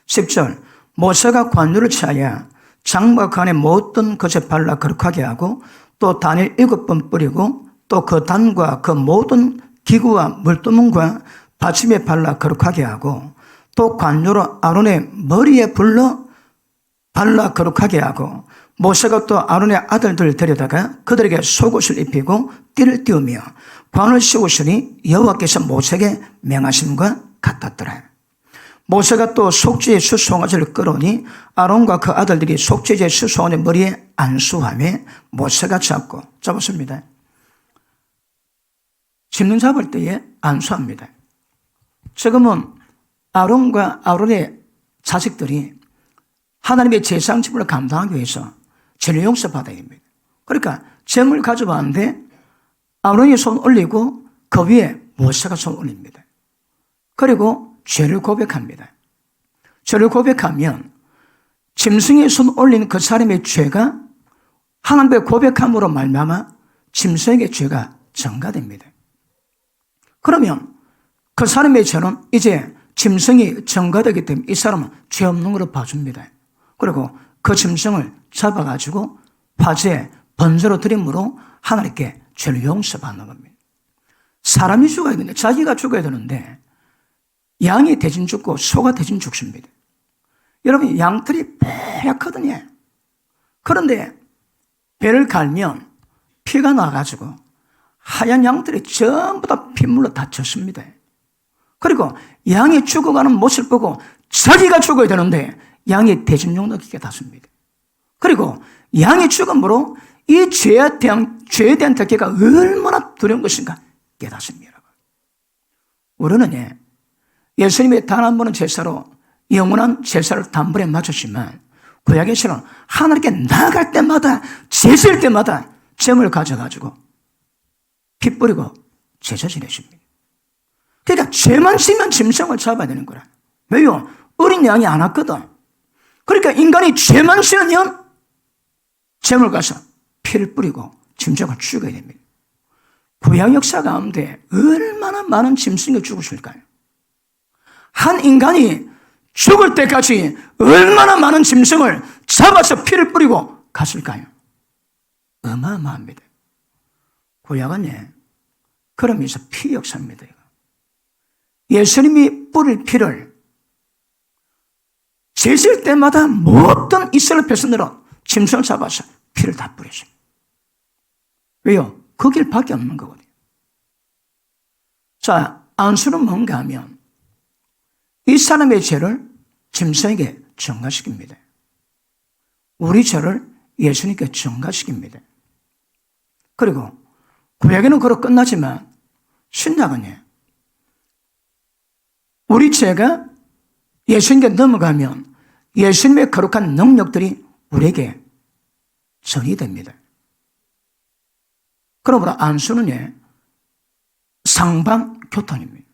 10절 모세가 관유를 취하여 장막 그 안에 모든 것에 발라 거룩하게 하고 또 단을 7번 뿌리고 또 그 단과 그 모든 기구와 물두멍과 받침에 발라 거룩하게 하고 또 관유로 아론의 머리에 불러 발라 거룩하게 하고 모세가 또 아론의 아들들을 데려다가 그들에게 속옷을 입히고 띠를 띄우며 관을 씌우시니 여호와께서 모세에게 명하심과 같았더라. 모세가 또 속죄의 수송아지를 끌어오니 아론과 그 아들들이 속죄제의 수송아지 머리에 안수하며 모세가 잡았습니다. 짐승 잡을 때에 안수합니다. 지금은 아론과 아론의 자식들이 하나님의 제상집을 감당하기 위해서 죄를 용서받아야 됩니다. 그러니까 재물 가져왔는데 아론이 손 올리고 그 위에 모세가 손 올립니다. 그리고 죄를 고백합니다. 죄를 고백하면 짐승이 손 올린 그 사람의 죄가 하나님의 고백함으로 말미암아 짐승에게 죄가 전가됩니다. 그러면 그 사람의 죄는 이제 짐승이 전가되기 때문에 이 사람은 죄 없는 걸로 봐줍니다. 그리고 그 짐승을 잡아가지고 화제에 번제로 드림으로 하나님께 죄를 용서받는 겁니다. 사람이 죽어야 되는데, 자기가 죽어야 되는데 양이 대신 죽고 소가 대신 죽습니다. 여러분 양털이 뽀얗거든요. 그런데 배를 갈면 피가 나가지고 하얀 양털이 전부 다 핏물로 다 젖습니다. 그리고 양이 죽어가는 모습을 보고 자기가 죽어야 되는데 양이 대신용도 깊게 닿습니다. 그리고 양이 죽음으로 이 죄에 대한 대가가 얼마나 두려운 것인가 깨닫습니다. 우리는 예수님의 단 한 번은 제사로 영원한 제사를 단번에 마쳤지만 구약에서는 하나님께 나아갈 때마다 제사일 때마다 제물을 가져가지고 피 뿌리고 제사 지내십니다. 그러니까 죄만 지면 짐승을 잡아야 되는 거라. 왜요? 어린 양이 안 왔거든. 그러니까 인간이 죄만 지으면 제물 가서 피를 뿌리고 짐승을 죽여야 됩니다. 구약 역사 가운데 얼마나 많은 짐승이 죽었을까요? 한 인간이 죽을 때까지 얼마나 많은 짐승을 잡아서 피를 뿌리고 갔을까요? 어마어마합니다. 구약은 그런 면에서 피 역사입니다. 예수님이 뿌릴 피를 제실 때마다 모든 이스라엘 백성들은 짐승을 잡아서 피를 다 뿌렸어요. 왜요? 그 길밖에 없는 거거든요. 자, 안수는 뭔가 하면 이 사람의 죄를 짐승에게 전가시킵니다. 우리 죄를 예수님께 전가시킵니다. 그리고 구약에는 그로 끝나지만 신약은요, 우리 죄가 예수님께 넘어가면 예수님의 거룩한 능력들이 우리에게 전이됩니다. 그러므로 안수는요, 상방교통입니다.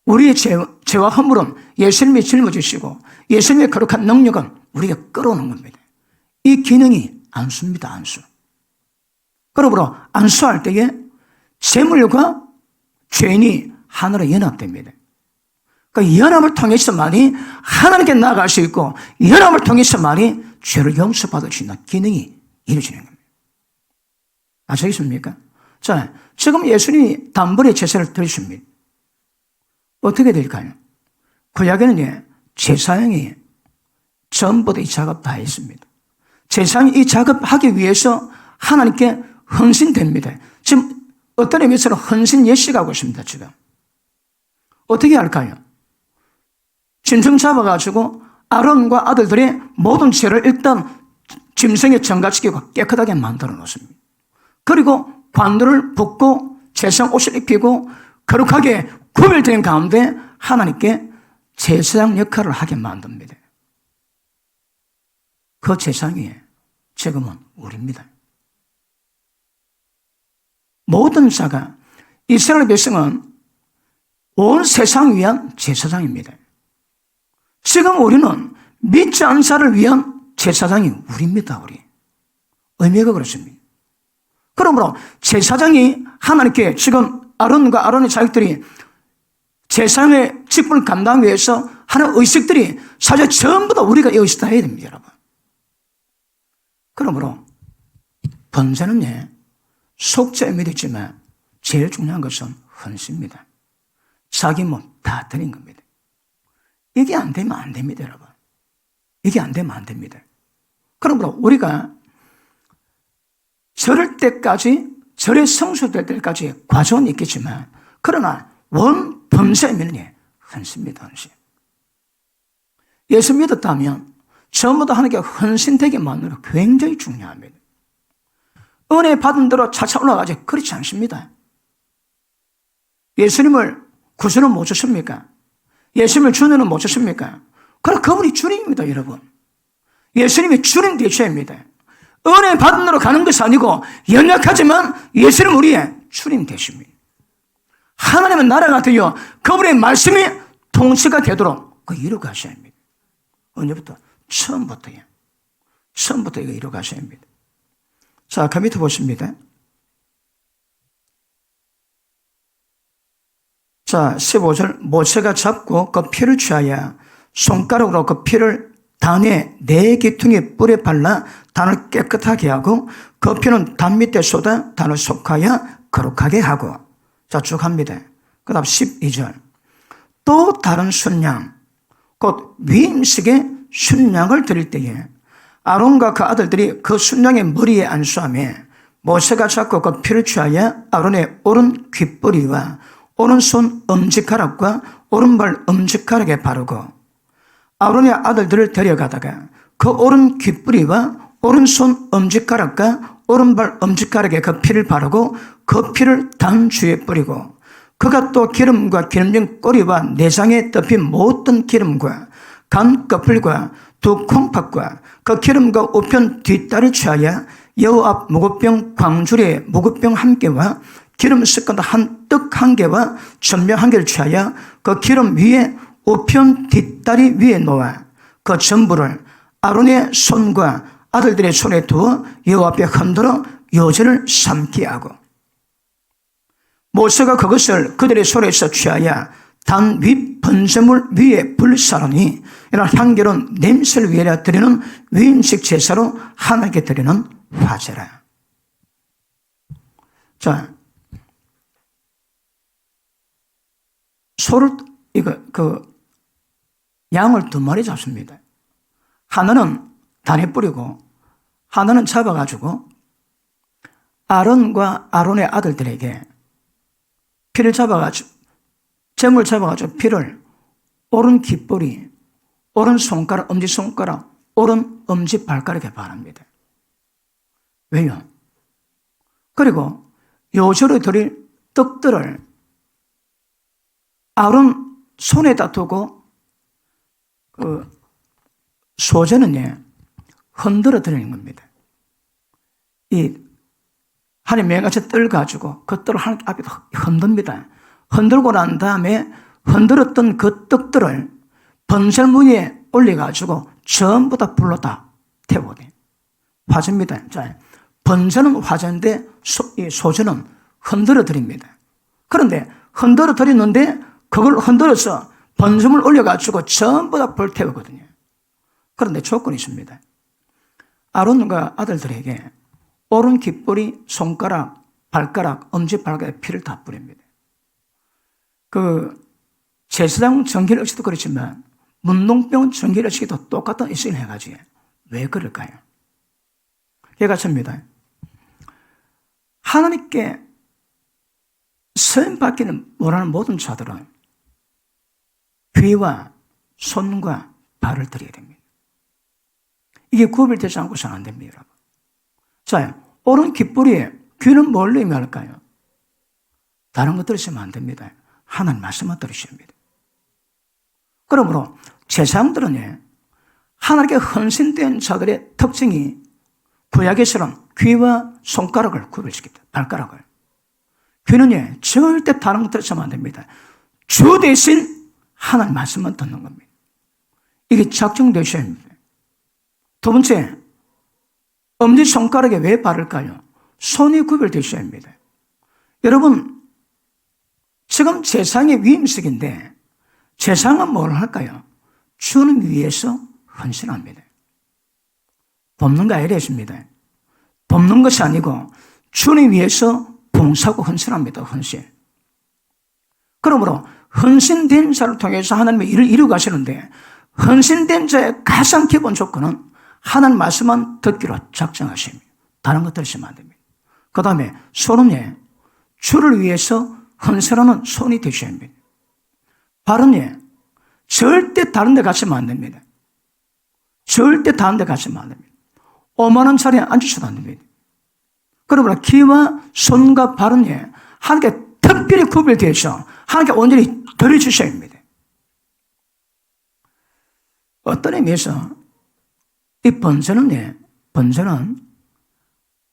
우리의 죄와 허물은 예수님이 짊어지시고 예수님의 거룩한 능력은 우리가 끌어오는 겁니다. 이 기능이 안수입니다. 안수. 그러므로 안수할 때에 재물과 죄인이 하나로 연합됩니다. 그 연합을 통해서만이 하나님께 나아갈 수 있고 연합을 통해서만이 죄를 용서받을 수 있는 기능이 이루어지는 겁니다. 아시겠습니까? 자, 지금 예수님이 단번에 제사를 드리십니다. 어떻게 될까요? 구약에는 제사장이 전부 다 이 작업 다 했습니다. 제사장이 이 작업하기 위해서 하나님께 헌신됩니다. 지금 어떤 의미에서는 헌신 예식하고 있습니다. 지금 어떻게 할까요? 짐승 잡아가지고 아론과 아들들의 모든 죄를 일단 짐승에 전가시키고 깨끗하게 만들어 놓습니다. 그리고 관들을 붓고 제사장 옷을 입히고 거룩하게 구별된 가운데 하나님께 제사장 역할을 하게 만듭니다. 그 제사장이 지금은 우리입니다. 모든 자가 이스라엘 백성은 온 세상 위한 제사장입니다. 지금 우리는 믿지 않는 자를 위한 제사장이 우리입니다. 우리. 의미가 그렇습니다. 그러므로 제사장이 하나님께 지금 아론과 아론의 자식들이 제사장의 직분을 감당하기 위해서 하는 의식들이 사실 전부 다 우리가 여기서 다 해야 됩니다. 여러분. 그러므로 번제는 속죄 의미도 있지만 제일 중요한 것은 헌신입니다. 자기 몸 다 드린 겁니다. 이게 안 되면 안 됩니다. 여러분. 이게 안 되면 안 됩니다. 그러므로 우리가 절을 때까지 절의 성수될 때까지 과정은 있겠지만 그러나 원 범죄면이 헌신입니다. 헌신. 예수 믿었다면 전부 다 하나님께 헌신되게 만드는 거 굉장히 중요합니다. 은혜 받은 대로 차차 올라가지 그렇지 않습니다. 예수님을 구주는 못 주십니까? 예수님을 주님은 못 주십니까? 그럼 그분이 주님입니다. 여러분. 예수님이 주님 되셔야합니다. 은혜 받은 대로 가는 것이 아니고 연약하지만 예수님 우리의 주님 되십니다. 하나님은 나라가 되어 그분의 말씀이 통치가 되도록 그 이루어 가셔야 합니다. 언제부터? 처음부터요. 처음부터 이거 이루어 가셔야 합니다. 자, 그 밑에 보십니다. 자, 15절. 모세가 잡고 그 피를 취하여 손가락으로 그 피를 단의 네 기퉁이 뿔에 발라 단을 깨끗하게 하고 그 피는 단 밑에 쏟아 단을 속하여 거룩하게 하고. 자, 쭉 합니다. 그 다음 12절. 또 다른 순양, 곧 위임식의 순양을 드릴 때에 아론과 그 아들들이 그 순양의 머리에 안수하며 모세가 잡고 그 피를 취하여 아론의 오른 귓뿌리와 오른손 엄지가락과 오른발 엄지가락에 바르고 아론의 아들들을 데려가다가 그 오른 귓뿌리와 오른손 엄지가락과 오른발 엄지가락에 그 피를 바르고 그 피를 단 주에 뿌리고 그가 또 기름과 기름진 꼬리와 내장에 덮인 모든 기름과 간 껍질과 두 콩팥과 그 기름과 우편 뒷다리를 취하여 여호 앞 무급병 광주리에 무급병 한 개와 기름 섞은 한 떡 한 개와 전면 한 개를 취하여 그 기름 위에 우편 뒷다리 위에 놓아 그 전부를 아론의 손과 아들들의 손에 두어 여호와 앞에 흔들어 요제를 삼게 하고 모세가 그것을 그들의 손에서 취하여 단 윗 번제물 위에 불사르니 이런 향기로운 냄새를 위하여 드리는 위임식 제사로 하나님께 드리는 화제라. 자, 소를 양을 두 마리 잡습니다. 하나는 단에 뿌리고 하나는 잡아가지고 아론과 아론의 아들들에게 피를 잡아가지고 제물 잡아가지고 피를 오른 귓볼이 오른 손가락, 엄지손가락, 오른 엄지발가락에 바랍니다. 왜요? 그리고 요절에 드릴 떡들을 아론 손에다 두고 소제는 흔들어 드리는 겁니다. 이 하나님 매같이 뜰 가지고 그 떡을 하나님 앞에 흔듭니다. 흔들고 난 다음에 흔들었던 그 떡들을 번제물 위에 올려가지고 전부 다 불로 다 태우거든요. 화제입니다. 자, 번제는 화제인데 소제는 흔들어 드립니다. 그런데 흔들어 드리는데 그걸 흔들어서 번제물 올려가지고 전부 다 불 태우거든요. 그런데 조건이 있습니다. 아론과 아들들에게 오른 귓볼이 손가락, 발가락, 엄지발가락에 피를 다 뿌립니다. 제사장 정결의식도 그렇지만 문둥병 정결의식도 똑같은 의식을 해가지고 왜 그럴까요? 얘가 하나님께 서임받기는 원하는 모든 자들은 귀와 손과 발을 드려야 됩니다. 이게 구별되지 않고서는 안 됩니다, 여러분. 자, 오른 귓불이 귀는 뭘 의미할까요? 다른 거 들으시면 안 됩니다. 하나님 말씀만 들으셔야 합니다. 그러므로 제사장들은 하나님께 헌신된 자들의 특징이 구약에서는 귀와 손가락을 구별시킵니다. 발가락을. 귀는 절대 다른 거 들으시면 안 됩니다. 주 대신 하나님 말씀만 듣는 겁니다. 이게 작정되셔야 합니다. 두 번째, 엄지손가락에 왜 바를까요? 손이 구별되셔야 합니다. 여러분, 지금 제사장의 위임식인데 제사장은 뭘 할까요? 주님 위해서 헌신합니다. 돕는 거 아니랬습니다. 돕는 것이 아니고 주님 위해서 봉사하고 헌신합니다. 헌신. 그러므로 헌신된 자를 통해서 하나님의 일을 이루가시는데 헌신된 자의 가장 기본 조건은 하나님 말씀만 듣기로 작정하십니다. 다른 것 들으시면 안 됩니다. 그 다음에 손은 주를 위해서 헌신하는 손이 되셔야 합니다. 발은 절대 다른 데 가시면 안 됩니다. 절대 다른 데 가시면 안 됩니다. 오만한 자리에 앉으셔도 안 됩니다. 그러므로 귀와 손과 발은 하나님께 특별히 구별되어서 하나님께 온전히 드려주셔야 합니다. 어떤 의미에서 이 번제는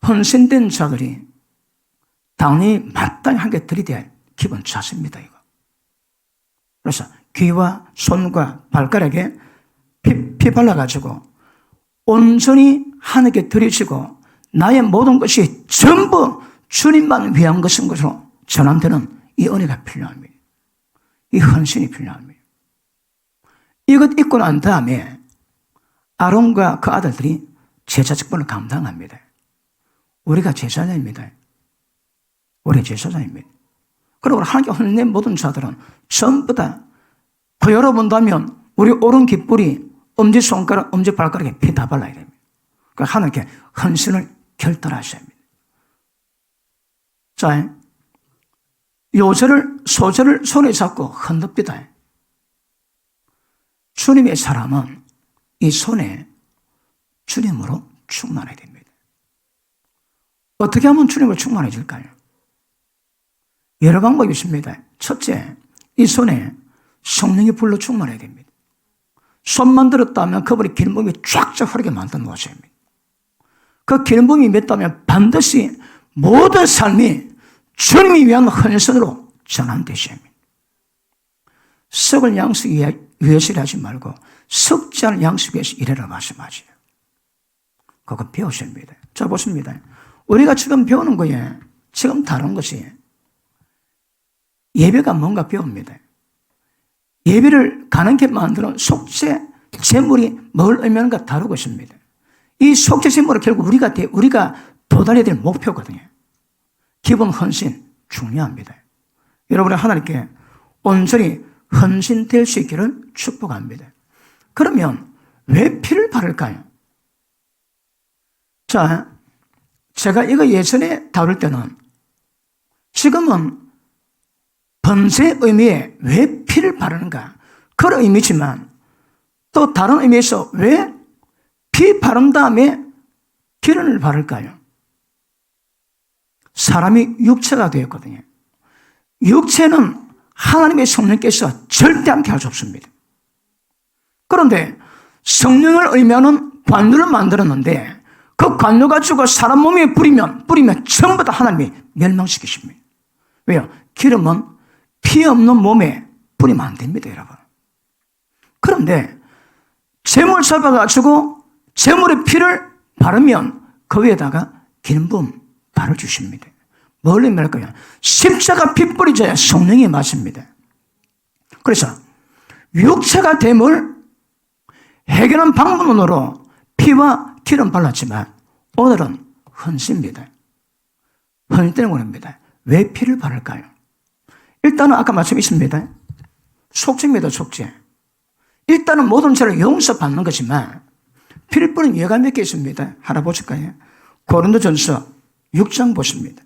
헌신된 자들이 당연히 마땅히 하게 드리야 할 기본 자세입니다, 이거. 그래서 귀와 손과 발가락에 피 발라가지고 온전히 하나님께 드리시고 나의 모든 것이 전부 주님만 위한 것인 것으로 전환되는 이 은혜가 필요합니다. 이 헌신이 필요합니다. 이것 입고 난 다음에 아론과 그 아들들이 제사 직분을 감당합니다. 우리가 제사장입니다. 우리 제사장입니다. 그리고 하나님께 헌신된 모든 자들은 전부 다 열어본다면 우리 오른 귓불이 엄지손가락, 엄지발가락에 피 다 발라야 됩니다. 그러니까 하나님께 헌신을 결단하셔야 합니다. 자, 소절을 손에 잡고 흔듭니다. 주님의 사람은 이 손에 주님으로 충만해야 됩니다. 어떻게 하면 주님으로 충만해질까요? 여러 방법이 있습니다. 첫째, 이 손에 성령의 불로 충만해야 됩니다. 손만 들었다면 그분이 기름부음이 쫙쫙 흐르게 만들어 놓으셔야 합니다. 그 기름부음이 맺다면 반드시 모든 삶이 주님이 위한 헌신으로 전환되셔야 합니다. 썩을 양식 위해서 일하지 말고 썩지 않은 양식 위해서 일하라 말씀하세요. 그거 배우셔야 합니다. 자, 보십니다. 우리가 지금 배우는 거에 지금 다른 것이 예배가 뭔가 배웁니다. 예배를 가능케 만드는 속죄 제물이 뭘 의미하는가 다루고 있습니다. 이 속죄 제물은 결국 우리가 도달해야 될 목표거든요. 기본 헌신 중요합니다. 여러분이 하나님께 온전히 헌신될 수 있기를 축복합니다. 그러면 왜 피를 바를까요? 자, 제가 이거 예전에 다룰 때는 지금은 번제 의미에 왜 피를 바르는가 그런 의미지만 또 다른 의미에서 왜 피 바른 다음에 기름을 바를까요? 사람이 육체가 되었거든요. 육체는 하나님의 성령께서 절대 함께 할 수 없습니다. 그런데 성령을 의미하는 관루를 만들었는데 그 관루 가지고 사람 몸에 뿌리면 전부 다 하나님이 멸망시키십니다. 왜요? 기름은 피 없는 몸에 뿌리면 안 됩니다, 여러분. 그런데 재물 잡아가지고 재물의 피를 바르면 그 위에다가 기름 부음 바르주십니다. 뭘 의미할까요? 십자가 피 뿌리져야 성령이 마십니다. 그래서 육체가 됨을 해결한 방법으로 피와 기름 발랐지만 오늘은 헌신입니다. 헌신되는 겁니다. 왜 피를 바를까요? 일단은 아까 말씀했습니다. 속죄입니다, 속죄. 일단은 모든 죄를 용서받는 거지만 피를 뿌린 예가 몇 개 있습니다. 하나 보실까요? 고린도전서 6장 보십니다.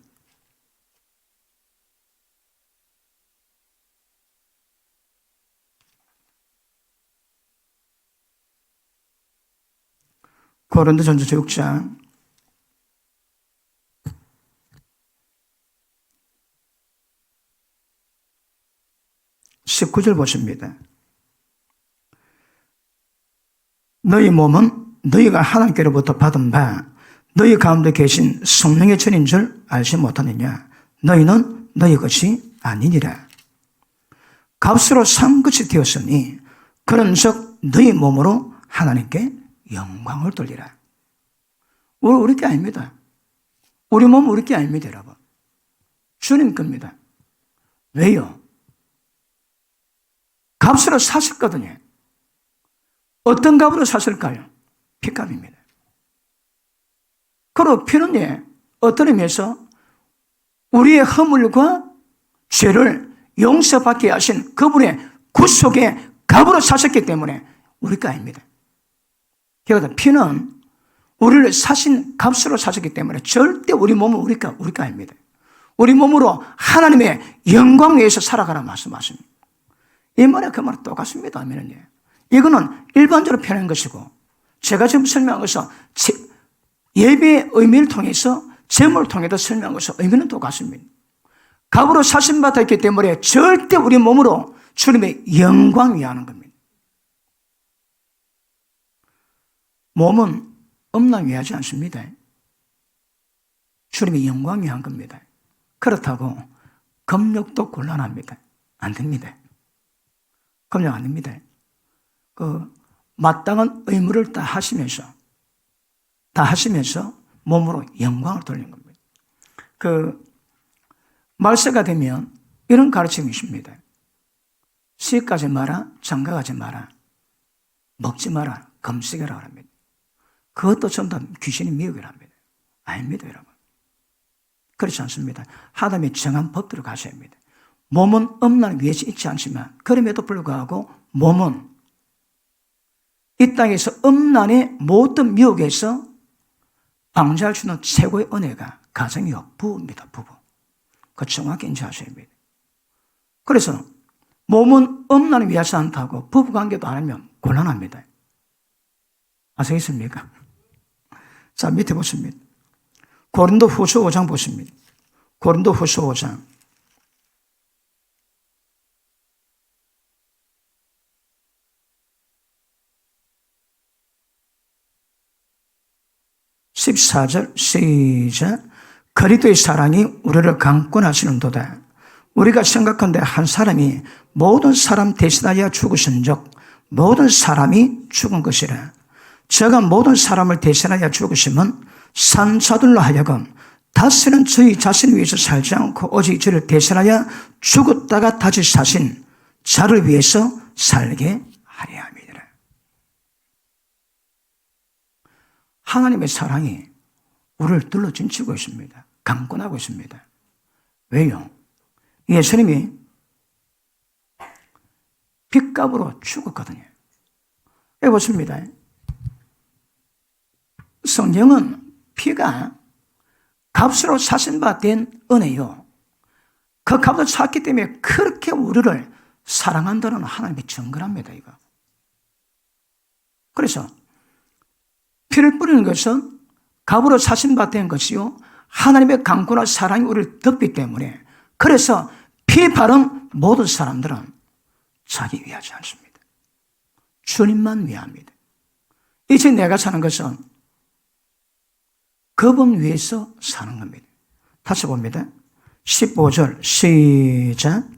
고린도전서 6장 19절 보십니다. 너희 몸은 너희가 하나님께로부터 받은 바 너희 가운데 계신 성령의 전인 줄 알지 못하느냐. 너희는 너희 것이 아니니라. 값으로 산 것이 되었으니 그런즉 너희 몸으로 하나님께 영광을 돌리라. 우리 게 아닙니다. 우리 몸은 우리 게 아닙니다, 여러분. 주님 겁니다. 왜요? 값으로 사셨거든요. 어떤 값으로 사실까요? 피값입니다. 그리고 피는 어떤 의미에서 우리의 허물과 죄를 용서받게 하신 그분의 구속의 값으로 사셨기 때문에 우리 거 아닙니다. 그러니까 피는 우리를 사신 값으로 사셨기 때문에 절대 우리 몸은 우리 거 아닙니다. 우리 몸으로 하나님의 영광 위에서 살아가라 말씀하십니다. 이 말에 그 말은 똑같습니다. 아멘은요. 이거는 일반적으로 표현한 것이고 제가 지금 설명한 것은 예배의 의미를 통해서 제목을 통해서 설명한 것은 의미는 똑같습니다. 값으로 사신받아 있기 때문에 절대 우리 몸으로 주님의 영광 위하는 겁니다. 몸은 음란 위하지 않습니다. 주님의 영광 위한 겁니다. 그렇다고 금욕도 곤란합니다. 안 됩니다. 금욕 안 됩니다. 마땅한 의무를 다 하시면서 몸으로 영광을 돌리는 겁니다. 말세가 되면 이런 가르침이 있습니다. 시집가지 마라, 장가가지 마라, 먹지 마라, 금식이라고 합니다. 그것도 전부 다 귀신이 미혹이라 합니다. 아닙니다, 여러분. 그렇지 않습니다. 하나님의 정한 법대로 가셔야 합니다. 몸은 음란 위에서 있지 않지만 그럼에도 불구하고 몸은 이 땅에서 음란의 모든 미혹에서 방지할 수 있는 최고의 은혜가 가정이요 부부입니다. 부부. 그 정확히 인지하셔야 합니다. 그래서 몸은 음란을 위하지 않다고 부부관계도 안 하면 곤란합니다. 아시겠습니까? 자, 밑에 보십니다. 고린도후서 5장 보십니다. 고린도후서 5장 14절 시작. 그리스도의 사랑이 우리를 강권하시는도다. 우리가 생각한데 한 사람이 모든 사람 대신하여 죽으신즉 모든 사람이 죽은 것이라. 저가 모든 사람을 대신하여 죽으심은 산 자들로 하여금 다시는 저희 자신을 위해서 살지 않고 오직 저를 대신하여 죽었다가 다시 사신 자를 위해서 살게 하려 함이라. 하나님의 사랑이 우리를 둘러진치고 있습니다. 강권하고 있습니다. 왜요? 예수님이 빚값으로 죽었거든요. 여기 보십니다. 성경은 피가 값으로 사신 바 된 은혜요. 그 값을 샀기 때문에 그렇게 우리를 사랑한다는 하나님의 증거랍니다, 이거. 그래서 피를 뿌리는 것은 값으로 사신받은 것이요, 하나님의 강구나 사랑이 우리를 덮기 때문에, 그래서 피 바른 모든 사람들은 자기 위하지 않습니다. 주님만 위합니다. 이제 내가 사는 것은 그분 위해서 사는 겁니다. 다시 봅니다. 15절 시작.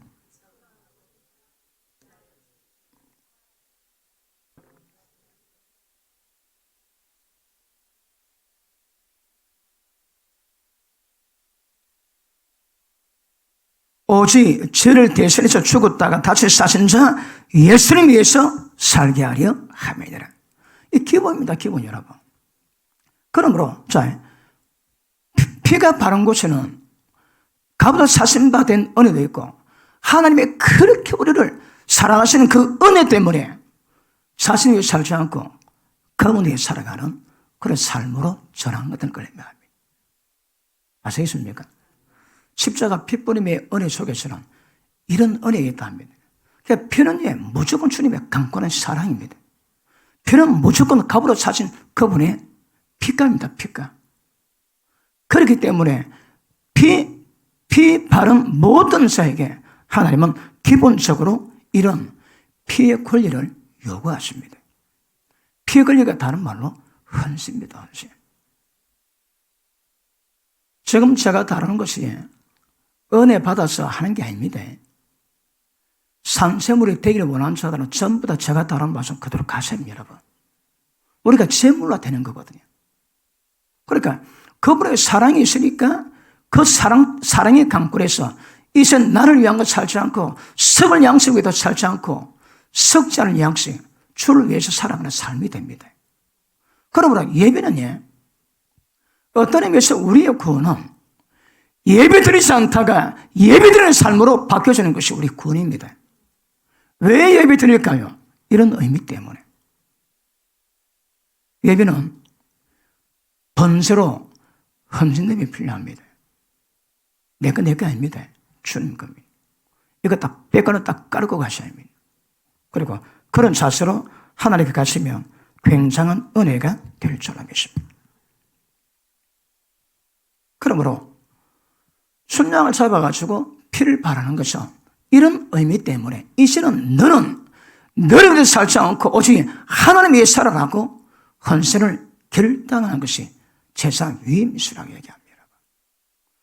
오직 죄를 대신해서 죽었다가 다시 사신 자 예수님 위해서 살게 하려 함이니라. 이 기본입니다, 기본 여러분. 그러므로 자, 피가 바른 곳에는 값으로 사신받은 은혜도 있고, 하나님의 그렇게 우리를 사랑하시는 그 은혜 때문에 자신 위해 살지 않고 그분 위해 살아가는 그런 삶으로 전한 것을 끌립니다. 아시겠습니까? 십자가 핏부림의 은혜 속에서는 이런 은혜가 있다 합니다. 그러니까 피는 무조건 주님의 강권한 사랑입니다. 피는 무조건 값으로 사신 그분의 피값입니다, 피값. 그렇기 때문에 피 바른 모든 자에게 하나님은 기본적으로 이런 피의 권리를 요구하십니다. 피의 권리가 다른 말로 헌신입니다, 헌신. 지금 제가 다루는 것이 은혜 받아서 하는 게 아닙니다. 산세물이 되기를 원하는 자들은 전부 다 제가 다루는 말씀 그대로 가세요, 여러분. 우리가 제물로 되는 거거든요. 그러니까 그분의 사랑이 있으니까 그 사랑의 강굴에서 이제 나를 위한 것 살지 않고 썩을 양식 위에도 살지 않고 썩지 않은 양식, 주를 위해서 살아가는 삶이 됩니다. 그러므로 예배는 어떤 의미에서 우리의 구원은 예배드리지 않다가 예배드리는 삶으로 바뀌어지는 것이 우리 구원입니다. 왜 예배드릴까요? 이런 의미 때문에. 예배는 번제로 헌신됨이 필요합니다. 내 거 아닙니다. 주님 겁니다. 이거 딱, 뺏거는 딱 깔고 가셔야 합니다. 그리고 그런 자세로 하나님께 가시면 굉장한 은혜가 될 줄 믿습니다. 그러므로 순양을 잡아가지고 피를 바라는 것은 이런 의미 때문에 이제는 너는 너를 위해 살지 않고 오직 하나님 위해 살아가고 헌신을 결단하는 것이 제사 위임이라고 얘기합니다.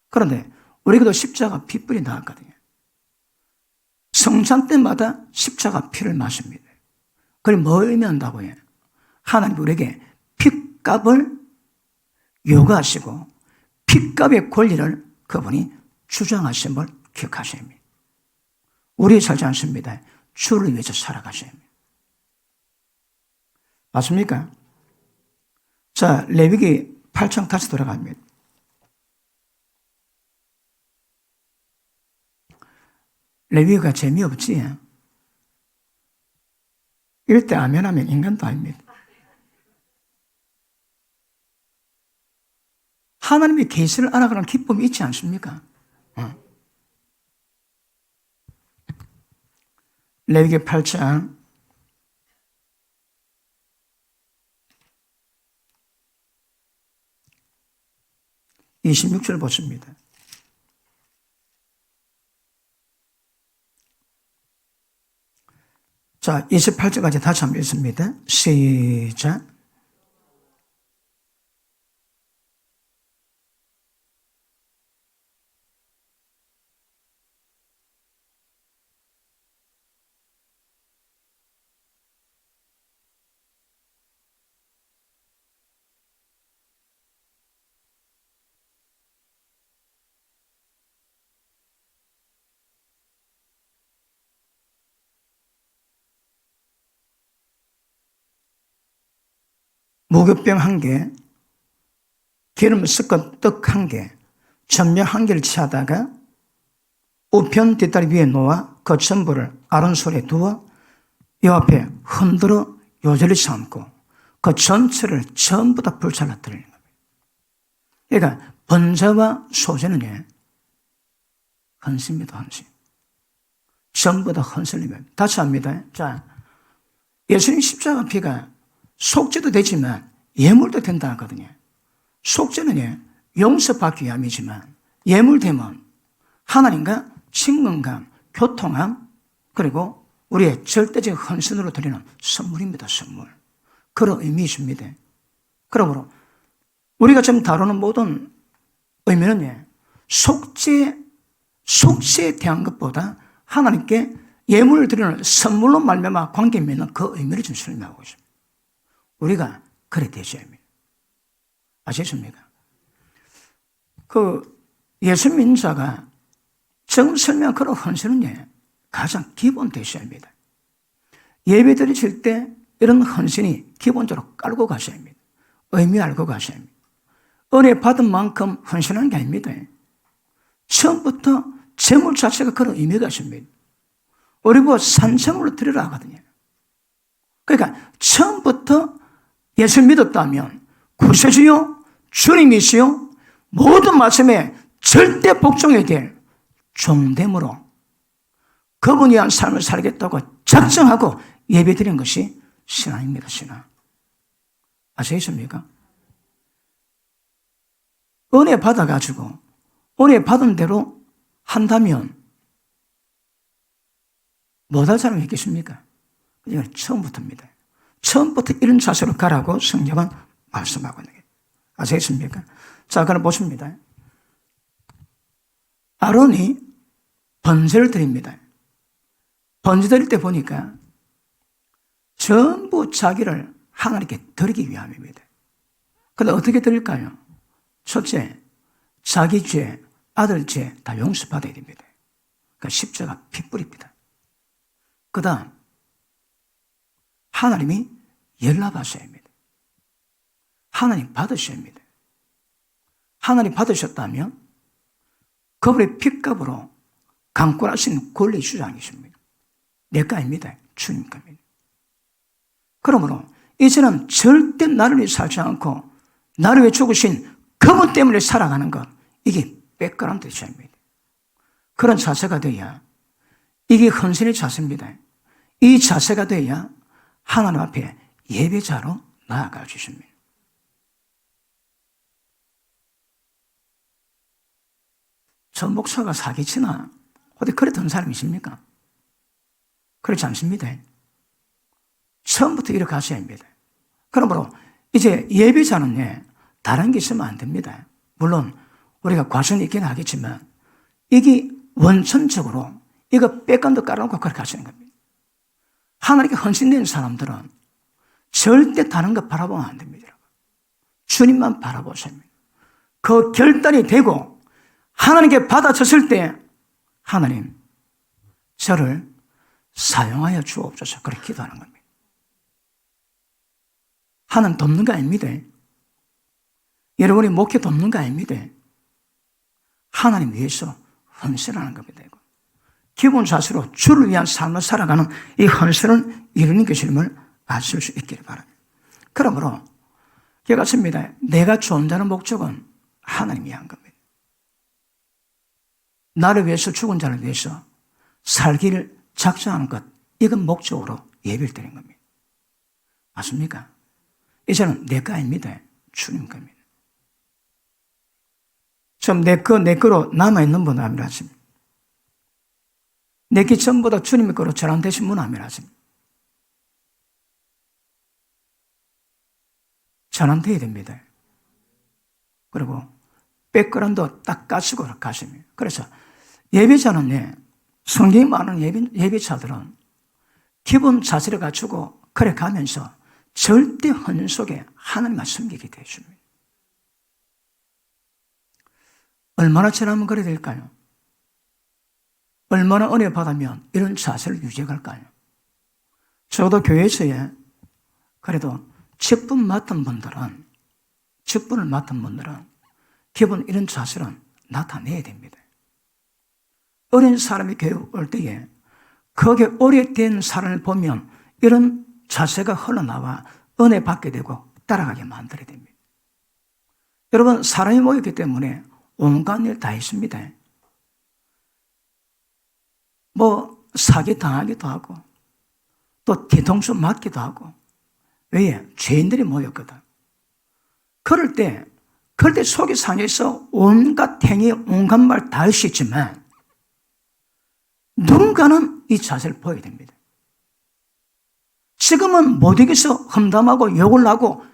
그런데 우리도 십자가 핏불이 나왔거든요. 성찬 때마다 십자가 피를 마십니다. 그걸 뭐 의미한다고 해요? 하나님 우리에게 핏값을 요구하시고 핏값의 권리를 그분이 주장하심을 기억하셔야 합니다. 우리 살지 않습니다. 주를 위해서 살아가셔야 합니다. 맞습니까? 자, 레위기 8장 다시 돌아갑니다. 레위기가 재미없지? 이럴 때 아멘 하면 인간도 아닙니다. 하나님의 계시를 알아가는 기쁨이 있지 않습니까? 레위기 8장 26절 보십니다. 자, 28절까지 다시 한번 읽습니다. 시작. 무교병 1개, 기름 섞은 떡 1개, 전면 1개를 취하다가 우편 뒷다리 위에 놓아 그 전부를 아론 손에 두어 이 앞에 흔들어 요절히 삼고 그 전체를 전부 다 불살라뜨리는 겁니다. 그러니까 번제와 소제는 헌신입니다, 헌신. 전부 다 헌신입니다. 다시 합니다. 자, 예수님 십자가 피가 속죄도 되지만 예물도 된다 하거든요. 속죄는 용서받기 위함이지만 예물되면 하나님과 친근감, 교통함, 그리고 우리의 절대적 헌신으로 드리는 선물입니다. 선물. 그런 의미이십니다. 그러므로 우리가 지금 다루는 모든 의미는 속죄에 대한 것보다 하나님께 예물을 드리는 선물로 말미암아 관계 맺는 그 의미를 좀 설명하고 있습니다. 우리가 그래 되셔야 합니다. 아시겠습니까? 그 예수 믿는 자가 지금 설명한 그런 헌신은 가장 기본 되셔야 합니다. 예배 드리실 때 이런 헌신이 기본적으로 깔고 가셔야 합니다. 의미 알고 가셔야 합니다. 은혜 받은 만큼 헌신하는 게 아닙니다. 처음부터 재물 자체가 그런 의미가 있습니다. 우리 보고 산재물로 드리라 하거든요. 그러니까 처음부터 예수 믿었다면 구세주요, 주님이시요, 모든 말씀에 절대 복종해야 될 종됨으로 그분이 한 삶을 살겠다고 작정하고 예배드린 것이 신앙입니다. 신앙. 아시겠습니까? 은혜 받아가지고 은혜 받은 대로 한다면 못할 사람이 있겠습니까? 이건 처음부터입니다. 처음부터 이런 자세로 가라고 성경은 말씀하고 있는 거예요. 아시겠습니까? 자, 그럼 보십니다. 아론이 번제를 드립니다. 번제 드릴 때 보니까 전부 자기를 하나님께 드리기 위함입니다. 그런데 어떻게 드릴까요? 첫째, 자기 죄, 아들 죄 다 용서받아야 됩니다. 그러니까 십자가 핏불입니다. 그 다음, 하나님이 연락하셔야 합니다. 하나님 받으셔야 합니다. 하나님 받으셨다면 그분의 핏값으로 강권하신 권리 주장이십니다. 내 거 아닙니다. 주님 겁니다. 그러므로 이제는 절대 나를 위해 살지 않고 나를 위해 죽으신 그분 때문에 살아가는 것, 이게 백그라운드 되셔야 합니다. 그런 자세가 돼야 이게 헌신의 자세입니다. 이 자세가 돼야 하나님 앞에 예배자로 나아갈 수 있습니다. 전 목사가 사기치나 어디 그랬던 사람이 있습니까? 그렇지 않습니다. 처음부터 이렇게 하셔야 합니다. 그러므로 이제 예배자는 다른 게 있으면 안 됩니다. 물론 우리가 과정이 있긴 하겠지만 이게 원천적으로 이거 백관도 깔아놓고 그렇게 하시는 겁니다. 하나님께 헌신된 사람들은 절대 다른 거 바라보면 안 됩니다. 주님만 바라보셔야 합니다. 그 결단이 되고 하나님께 받아졌을 때 하나님 저를 사용하여 주옵소서 그렇게 기도하는 겁니다. 하나님 돕는 거 아닙니다. 여러분이 목회 돕는 거 아닙니다. 하나님 위해서 헌신하는 겁니다. 기본 자세로 주를 위한 삶을 살아가는 이 헌신을 이루는 것임을 아실 수 있기를 바랍니다. 그러므로 기억하십니다. 내가 존재하는 목적은 하나님이 한 겁니다. 나를 위해서 죽은 자를 위해서 살기를 작정하는 것, 이건 목적으로 예배를 드리는 겁니다. 맞습니까? 이제는 내 거 아닙니다. 주님 겁니다. 좀 내 거로 남아있는 분 아멘 하십니다. 내게 전부 다 주님의 거로 전환되신 분 아멘 하십니다. 전환되어야 됩니다. 그리고 백그라운드 딱 까시고 가십니다. 그래서 예배자는 성경이 말하는 예배자들은 기본 자세를 갖추고 그래 가면서 절대 헌신 속에 하나님만 섬기게 되십니다. 얼마나 지나면 그래 될까요? 얼마나 은혜 받으면 이런 자세를 유지해 갈까요? 저도 교회에서에 그래도 직분 맡은 분들은 기본 이런 자세는 나타내야 됩니다. 어린 사람이 교회 올 때에 거기에 오래된 사람을 보면 이런 자세가 흘러나와 은혜 받게 되고 따라가게 만들어야 됩니다. 여러분, 사람이 모였기 때문에 온갖 일 다 있습니다. 사기 당하기도 하고 또 뒤통수 맞기도 하고. 왜? 죄인들이 모였거든. 그럴 때 속이 상해서 온갖 행위, 온갖 말 다 할 수 있지만 누군가는 이 자세를 보여야 됩니다. 지금은 못 이겨서 험담하고 욕을 하고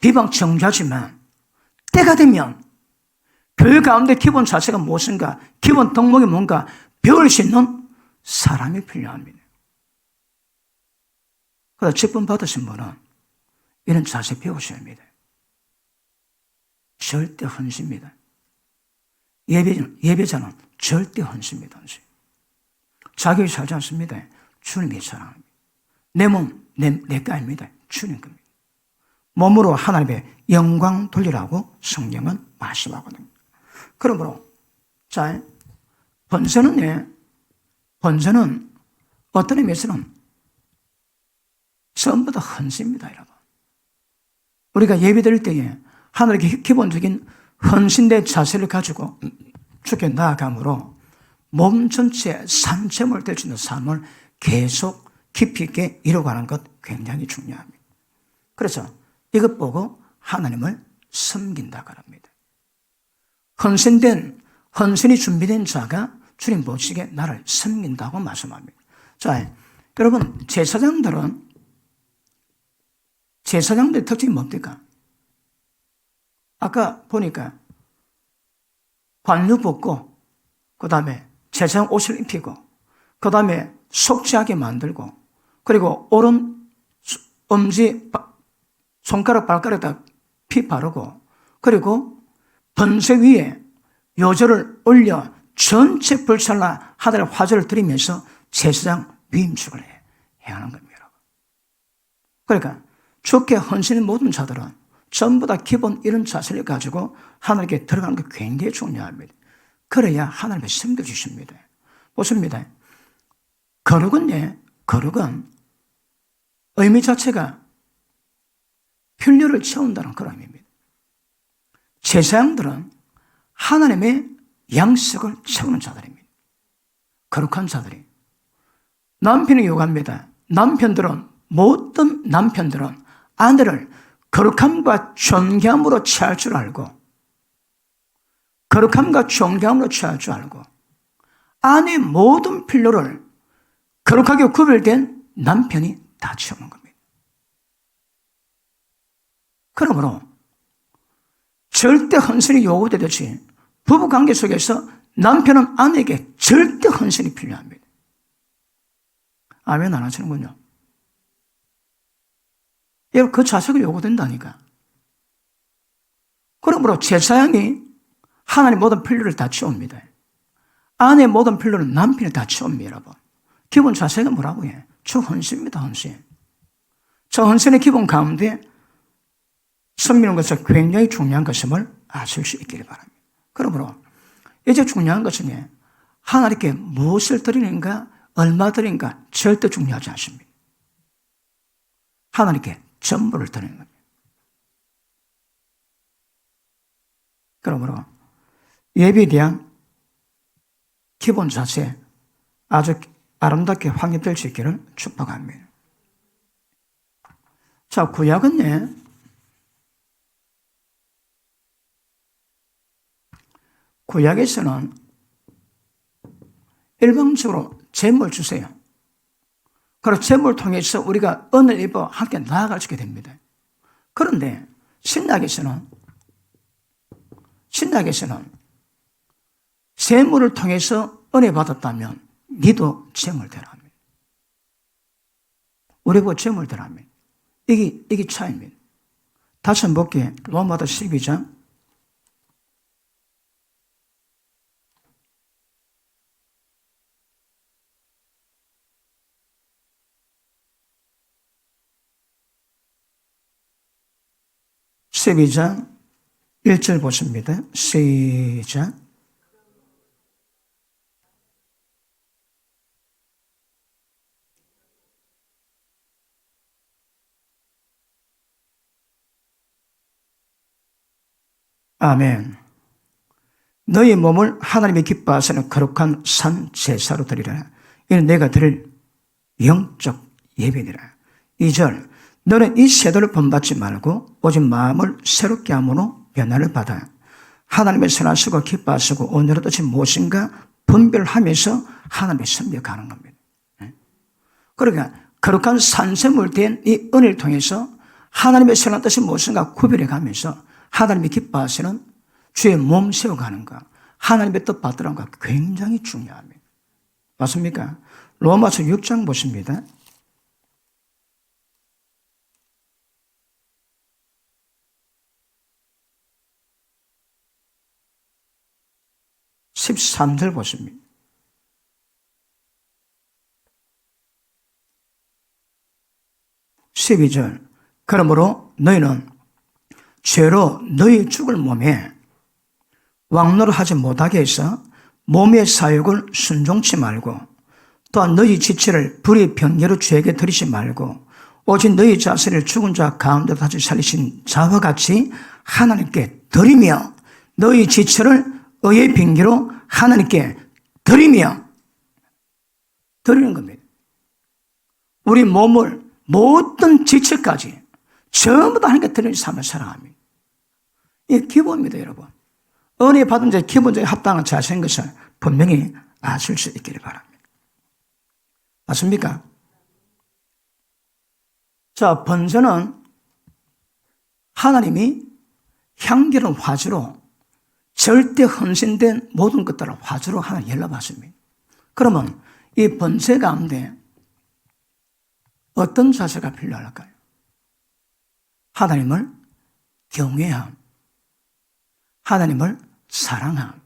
비방 정죄하지만 때가 되면 교회 가운데 기본 자세가 무엇인가, 기본 덕목이 뭔가 배울 수 있는 사람이 필요합니다. 그래서 직분 받으신 분은 이런 자세 배우셔야 합니다. 절대 헌신입니다. 예배자는 절대 헌신입니다. 헌신. 자격이 살지 않습니다. 주님이 사랑합니다. 내 몸, 내가 아닙니다. 주님 겁니다. 몸으로 하나님의 영광 돌리라고 성경은 말씀하거든요. 그러므로, 자, 번제는 어떤 의미에서는 전부 다 헌신입니다, 여러분. 우리가 예배 드릴 때에 하나님께 기본적인 헌신된 자세를 가지고 주께 나아감으로 몸 전체에 산채물 될 수 있는 삶을 계속 깊이 있게 이루어가는 것 굉장히 중요합니다. 그래서 이것 보고 하나님을 섬긴다고 합니다. 헌신이 준비된 자가 주님 보시기에 나를 섬긴다고 말씀합니다. 자, 여러분, 제사장들의 특징이 뭡니까? 아까 보니까 관류 벗고, 그 다음에 제사장 옷을 입히고, 그 다음에 속죄하게 만들고, 그리고 오른 엄지, 손가락, 발가락에다 피 바르고, 그리고 번제 위에 요절을 올려 전체 불살라 하늘의 화제를 드리면서 제사장 위임축을 해야 하는 겁니다. 그러니까 주께 헌신의 모든 자들은 전부 다 기본 이런 자세를 가지고 하나님께 들어가는 게 굉장히 중요합니다. 그래야 하나님을 섬겨주십니다. 보십니다. 거룩은 의미 자체가 필요를 채운다는 그런 의미입니다. 제사장들은 하나님의 양식을 채우는 자들입니다. 거룩한 자들이. 남편이 요구합니다. 모든 남편들은 아내를 거룩함과 존경함으로 취할 줄 알고, 아내의 모든 필요를 거룩하게 구별된 남편이 다 채우는 겁니다. 그러므로 절대 헌신이 요구되듯이 부부관계 속에서 남편은 아내에게 절대 헌신이 필요합니다. 아멘 안 하시는군요. 여러분, 그 자세가 요구된다니까. 그러므로 제사장이 하나님의 모든 필요를 다 채웁니다. 아내의 모든 필요를 남편이 다 채웁니다, 여러분. 기본 자세가 뭐라고 해? 저 헌신입니다, 헌신. 저 헌신의 기본 가운데 섬기는 것은 굉장히 중요한 것임을 아실 수 있기를 바랍니다. 그러므로 이제 중요한 것은 하나님께 무엇을 드리는가, 얼마 드리는가 절대 중요하지 않습니다. 하나님께 전부를 드리는 겁니다. 그러므로 예배에 대한 기본 자세 아주 아름답게 확립될 수 있기를 축복합니다. 자, 구약에서는 일방적으로 제물 주세요. 그리고 제물을 통해서 우리가 은혜를 입어 함께 나아갈 수 있게 됩니다. 그런데 신약에서는 제물을 통해서 은혜 받았다면 니도 제물 대라 합니다. 우리 보고 제물 대라 합니다. 이게 차이입니다. 다시 한번 볼게요. 로마서 12장 12장 1절 보십니다. 시작. 아멘. 너희 몸을 하나님이 기뻐하시는 거룩한 산 제사로 드리라. 이는 내가 드릴 영적 예배니라. 2절, 너는 이 세대를 본받지 말고 오직 마음을 새롭게 함으로 변화를 받아 하나님의 선하시고 기뻐하시고 오늘의 뜻이 무엇인가 분별하면서 하나님의 섬겨가는 겁니다. 그러니까 거룩한 산세물 된 이 은혜를 통해서 하나님의 선한 뜻이 무엇인가 구별해 가면서 하나님이 기뻐하시는 주의 몸 세워가는 것, 하나님의 뜻 받들어가는 것 굉장히 중요합니다. 맞습니까? 로마서 6장 보십니다. 13절 보십니다. 12절, 그러므로 너희는 죄로 너희 죽을 몸에 왕노릇하지 못하게 해서 몸의 사욕을 순종치 말고 또한 너희 지체를 불의 병례로 죄에게 드리지 말고 오직 너희 자신을 죽은 자 가운데 다시 살리신 자와 같이 하나님께 드리며 너희 지체를 의의 빙계로 하나님께 드리며 드리는 겁니다. 우리 몸을 모든 지체까지 전부 다 하나님께 드리는 삶을 살아갑니다. 이게 기본입니다, 여러분. 은혜 받은 자의 기본적인 합당한 자세인 것을 분명히 아실 수 있기를 바랍니다. 맞습니까? 자, 번제는 하나님이 향기로운 화주로 절대 헌신된 모든 것들을 화주로 하나님 연락받습니다. 그러면 이 번제 가운데 어떤 자세가 필요할까요? 하나님을 경외함, 하나님을 사랑함,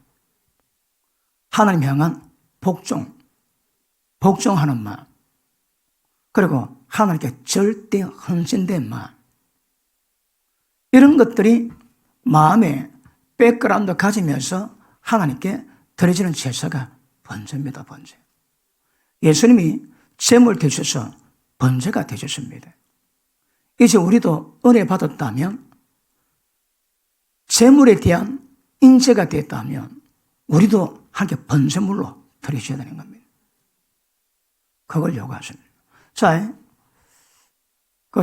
하나님 향한 복종하는 마음, 그리고 하나님께 절대 헌신된 마음, 이런 것들이 마음에 백그라운드 가지면서 하나님께 드려지는 제사가 번제입니다. 번제. 예수님이 제물 되셔서 번제가 되셨습니다. 이제 우리도 은혜 받았다면, 제물에 대한 인재가 됐다면 우리도 함께 번제물로 드려줘야 되는 겁니다. 그걸 요구하십니다. 자,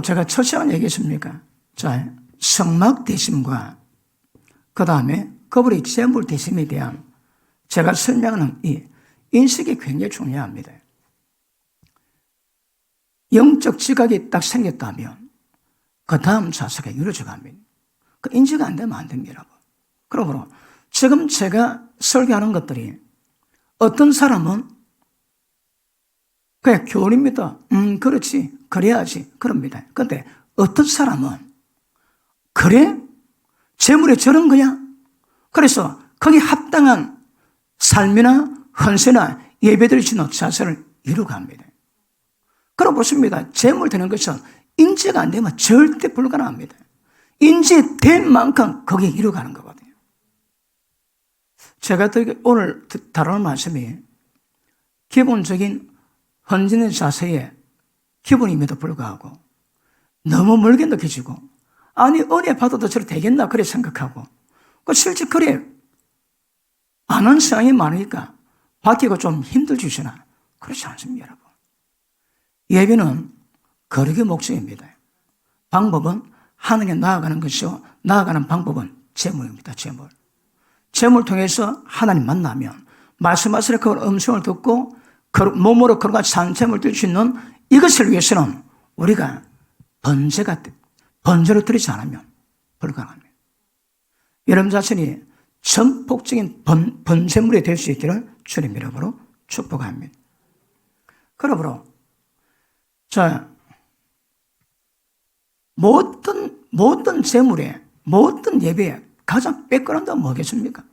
제가 첫 시간에 얘기했습니까? 자, 성막 대심과 그 다음에 그분의 제물 대심에 대한 제가 설명하는 이 인식이 굉장히 중요합니다. 영적 지각이 딱 생겼다면 그 다음 자세가 이루어져 갑니다. 그 인지가 안 되면 안 됩니다. 그러므로 지금 제가 설교하는 것들이 어떤 사람은 그냥 교훈입니다. 그렇지, 그래야지, 그럽니다. 그런데 어떤 사람은 그래? 재물에 저런 거야? 그래서 거기 합당한 삶이나 헌세나 예배드릴 수 있는 자세를 이루어갑니다. 그럼 보십니다. 재물 되는 것은 인지가 안 되면 절대 불가능합니다. 인지된 만큼 거기에 이루어가는 거거든요. 제가 오늘 다루는 말씀이 기본적인 헌신의 자세에 기본임에도 불구하고 너무 멀게 느껴지고, 아니 은혜 받아도 저렇게 되겠나 그래 생각하고, 실제 그래 안 하는 상황이 많으니까 받기가 좀 힘들지시나 그렇지 않습니다, 여러분. 예배는 거룩의 목적입니다. 방법은 하나님께 나아가는 것이요, 나아가는 방법은 제물입니다. 제물 통해서 하나님 만나면 말씀하시는 그 음성을 듣고 몸으로 거룩한 산제물 드릴 수 있는 이것을 위해서는 우리가 번제로 드리지 않으면 불가능합니다. 여러분 자신이 전폭적인 번제물이 될 수 있기를 주님 이름으로 축복합니다. 그러므로 자, 모든 제물에, 모든 예배에 가장 백그라운드가 뭐겠습니까?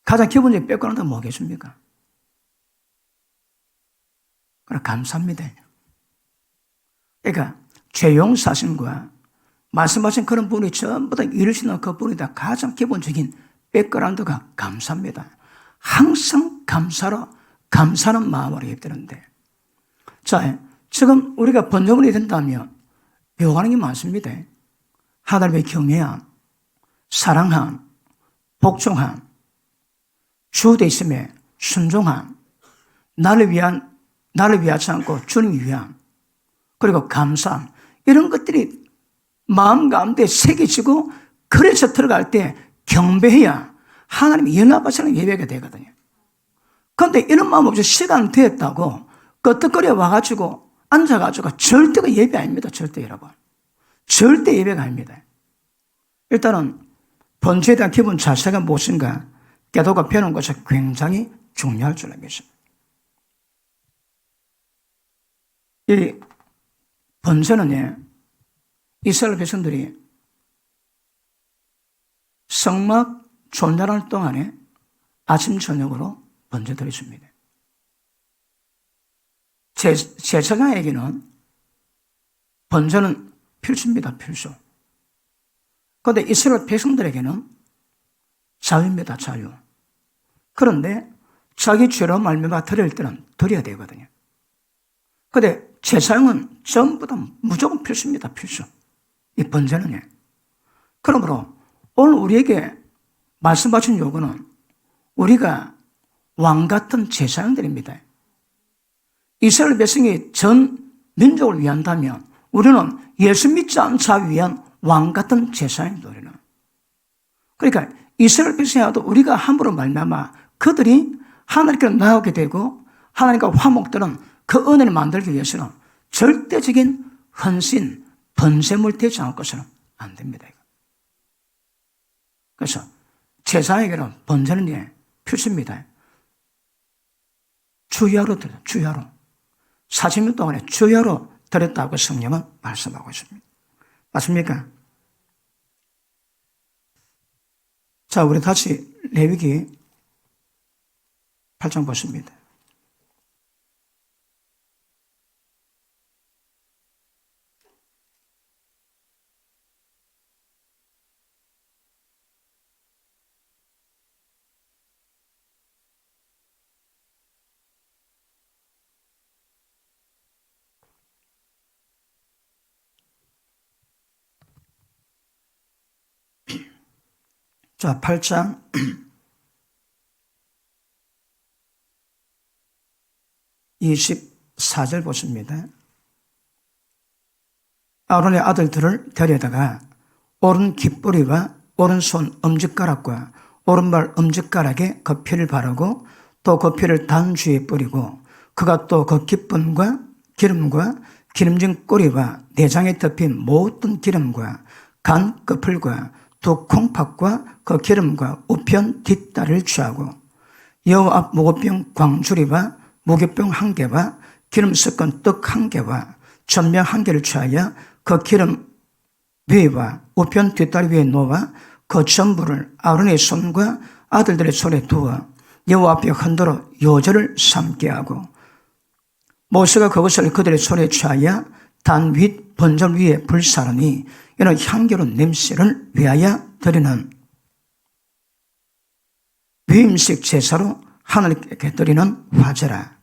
가장 기본적인 백그라운드가 뭐겠습니까? 그래, 감사합니다. 그러니까 죄용사심과 말씀하신 그런 분이 전부 다 이루시는 그 분이 다 가장 기본적인 백그라운드가 감사합니다. 항상 감사하는 마음으로 예배드리는데, 자, 지금 우리가 번제물이 된다면 요구하는 게 많습니다. 하나님의 경외함, 사랑함, 복종함, 주되심에 순종함, 나를 위하지 않고 주님을 위함, 그리고 감사함, 이런 것들이 마음 가운데 새겨지고, 그래서 들어갈 때 경배해야 하나님이 연합하시는 예배가 되거든요. 그런데 이런 마음 없이 시간 되었다고 끄떡거려 와가지고 앉아가지고 절대가 예배 아닙니다. 절대 여러분. 절대 예배가 아닙니다. 일단은 번제에 대한 기본 자세가 무엇인가 깨닫고 배우는 것이 굉장히 중요할 줄 알겠습니다. 이 번제는 이스라엘 백성들이 성막 존재하는 동안에 아침 저녁으로 번제 드렸습니다. 제사장에게는 번제는 필수입니다. 필수. 그런데 이스라엘 백성들에게는 자유입니다. 자유. 그런데 자기 죄로 말미암아 드릴 때는 드려야 되거든요. 그런데 제사장은 전부 다 무조건 필수입니다. 필수. 이 번제는요. 그러므로 오늘 우리에게 말씀하신 요구는 우리가 왕 같은 제사장들입니다. 이스라엘 백성이 전 민족을 위한다면 우리는 예수 믿지 않은 자 위한 왕 같은 제사장입니다. 우리는. 그러니까 이스라엘 백성이라도 우리가 함부로 말미암아 그들이 하나님께로 나오게 되고 하나님과 화목되는 그 은혜를 만들기 위해서는 절대적인 헌신, 번제물 되지 않고서는 안 됩니다. 그래서 제사에게는 번제는 필수입니다. 주야로 드려, 주야로. 40년 동안에 주야로 드렸다고 성령은 말씀하고 있습니다. 맞습니까? 자, 우리 다시 레위기 8장 보십니다. 자, 8장 24절 보십니다. 아론의 아들들을 데려다가 오른 깃뿌리와 오른손 엄지가락과 오른발 엄지가락에 그 피를 바르고 또 그 피를 단 주위에 뿌리고 그가 또 그 깃분과 기름과 기름진 꼬리와 내장에 덮인 모든 기름과 간 끝풀과 두 콩팥과 그 기름과 우편 뒷다리를 취하고 여호와 앞 무교병 광주리와 무교병 한 개와 기름 섞은 떡 한 개와 전병 한 개를 취하여 그 기름 위와 우편 뒷다리 위에 놓아 그 전부를 아론의 손과 아들들의 손에 두어 여호와 앞에 흔들어 요절을 삼게 하고 모세가 그것을 그들의 손에 취하여 단 윗 번절 위에 불사르니 이는 향기로운 냄새를 위하여 드리는 위임식 제사로 하나님께 드리는 화제라.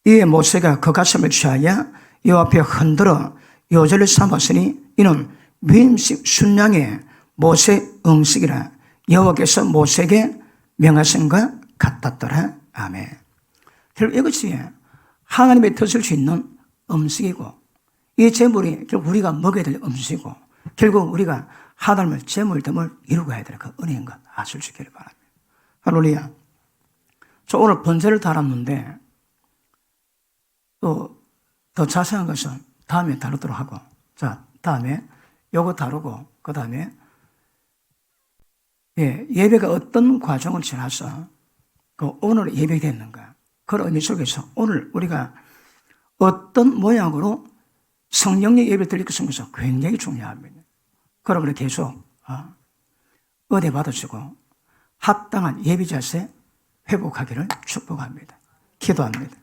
이에 모세가 그 가슴을 취하여 여호와 앞에 흔들어 요절을 삼았으니 이는 위임식 순양의 모세 응식이라. 여호와께서 모세에게 명하신 것 같았더라. 아멘. 결국 이것이 하나님의 뜻을 수 있는 음식이고 이 제물이 결국 우리가 먹어야 될 음식이고 결국 우리가 하나님을 제물됨을 이루고 해야 될 그 은혜인 것 아실 수 있기를 바랍니다. 할렐루야. 저 오늘 번제를 달았는데 또 더 자세한 것은 다음에 다루도록 하고 자 다음에 요거 다루고 그 다음에 예배가 어떤 과정을 지나서 그 오늘 예배됐는가 그런 의미 속에서 오늘 우리가 어떤 모양으로 성령의 예배를 드릴 것인가 굉장히 중요합니다. 그러므로 계속 은혜 받으시고 합당한 예배 자세 회복하기를 축복합니다. 기도합니다.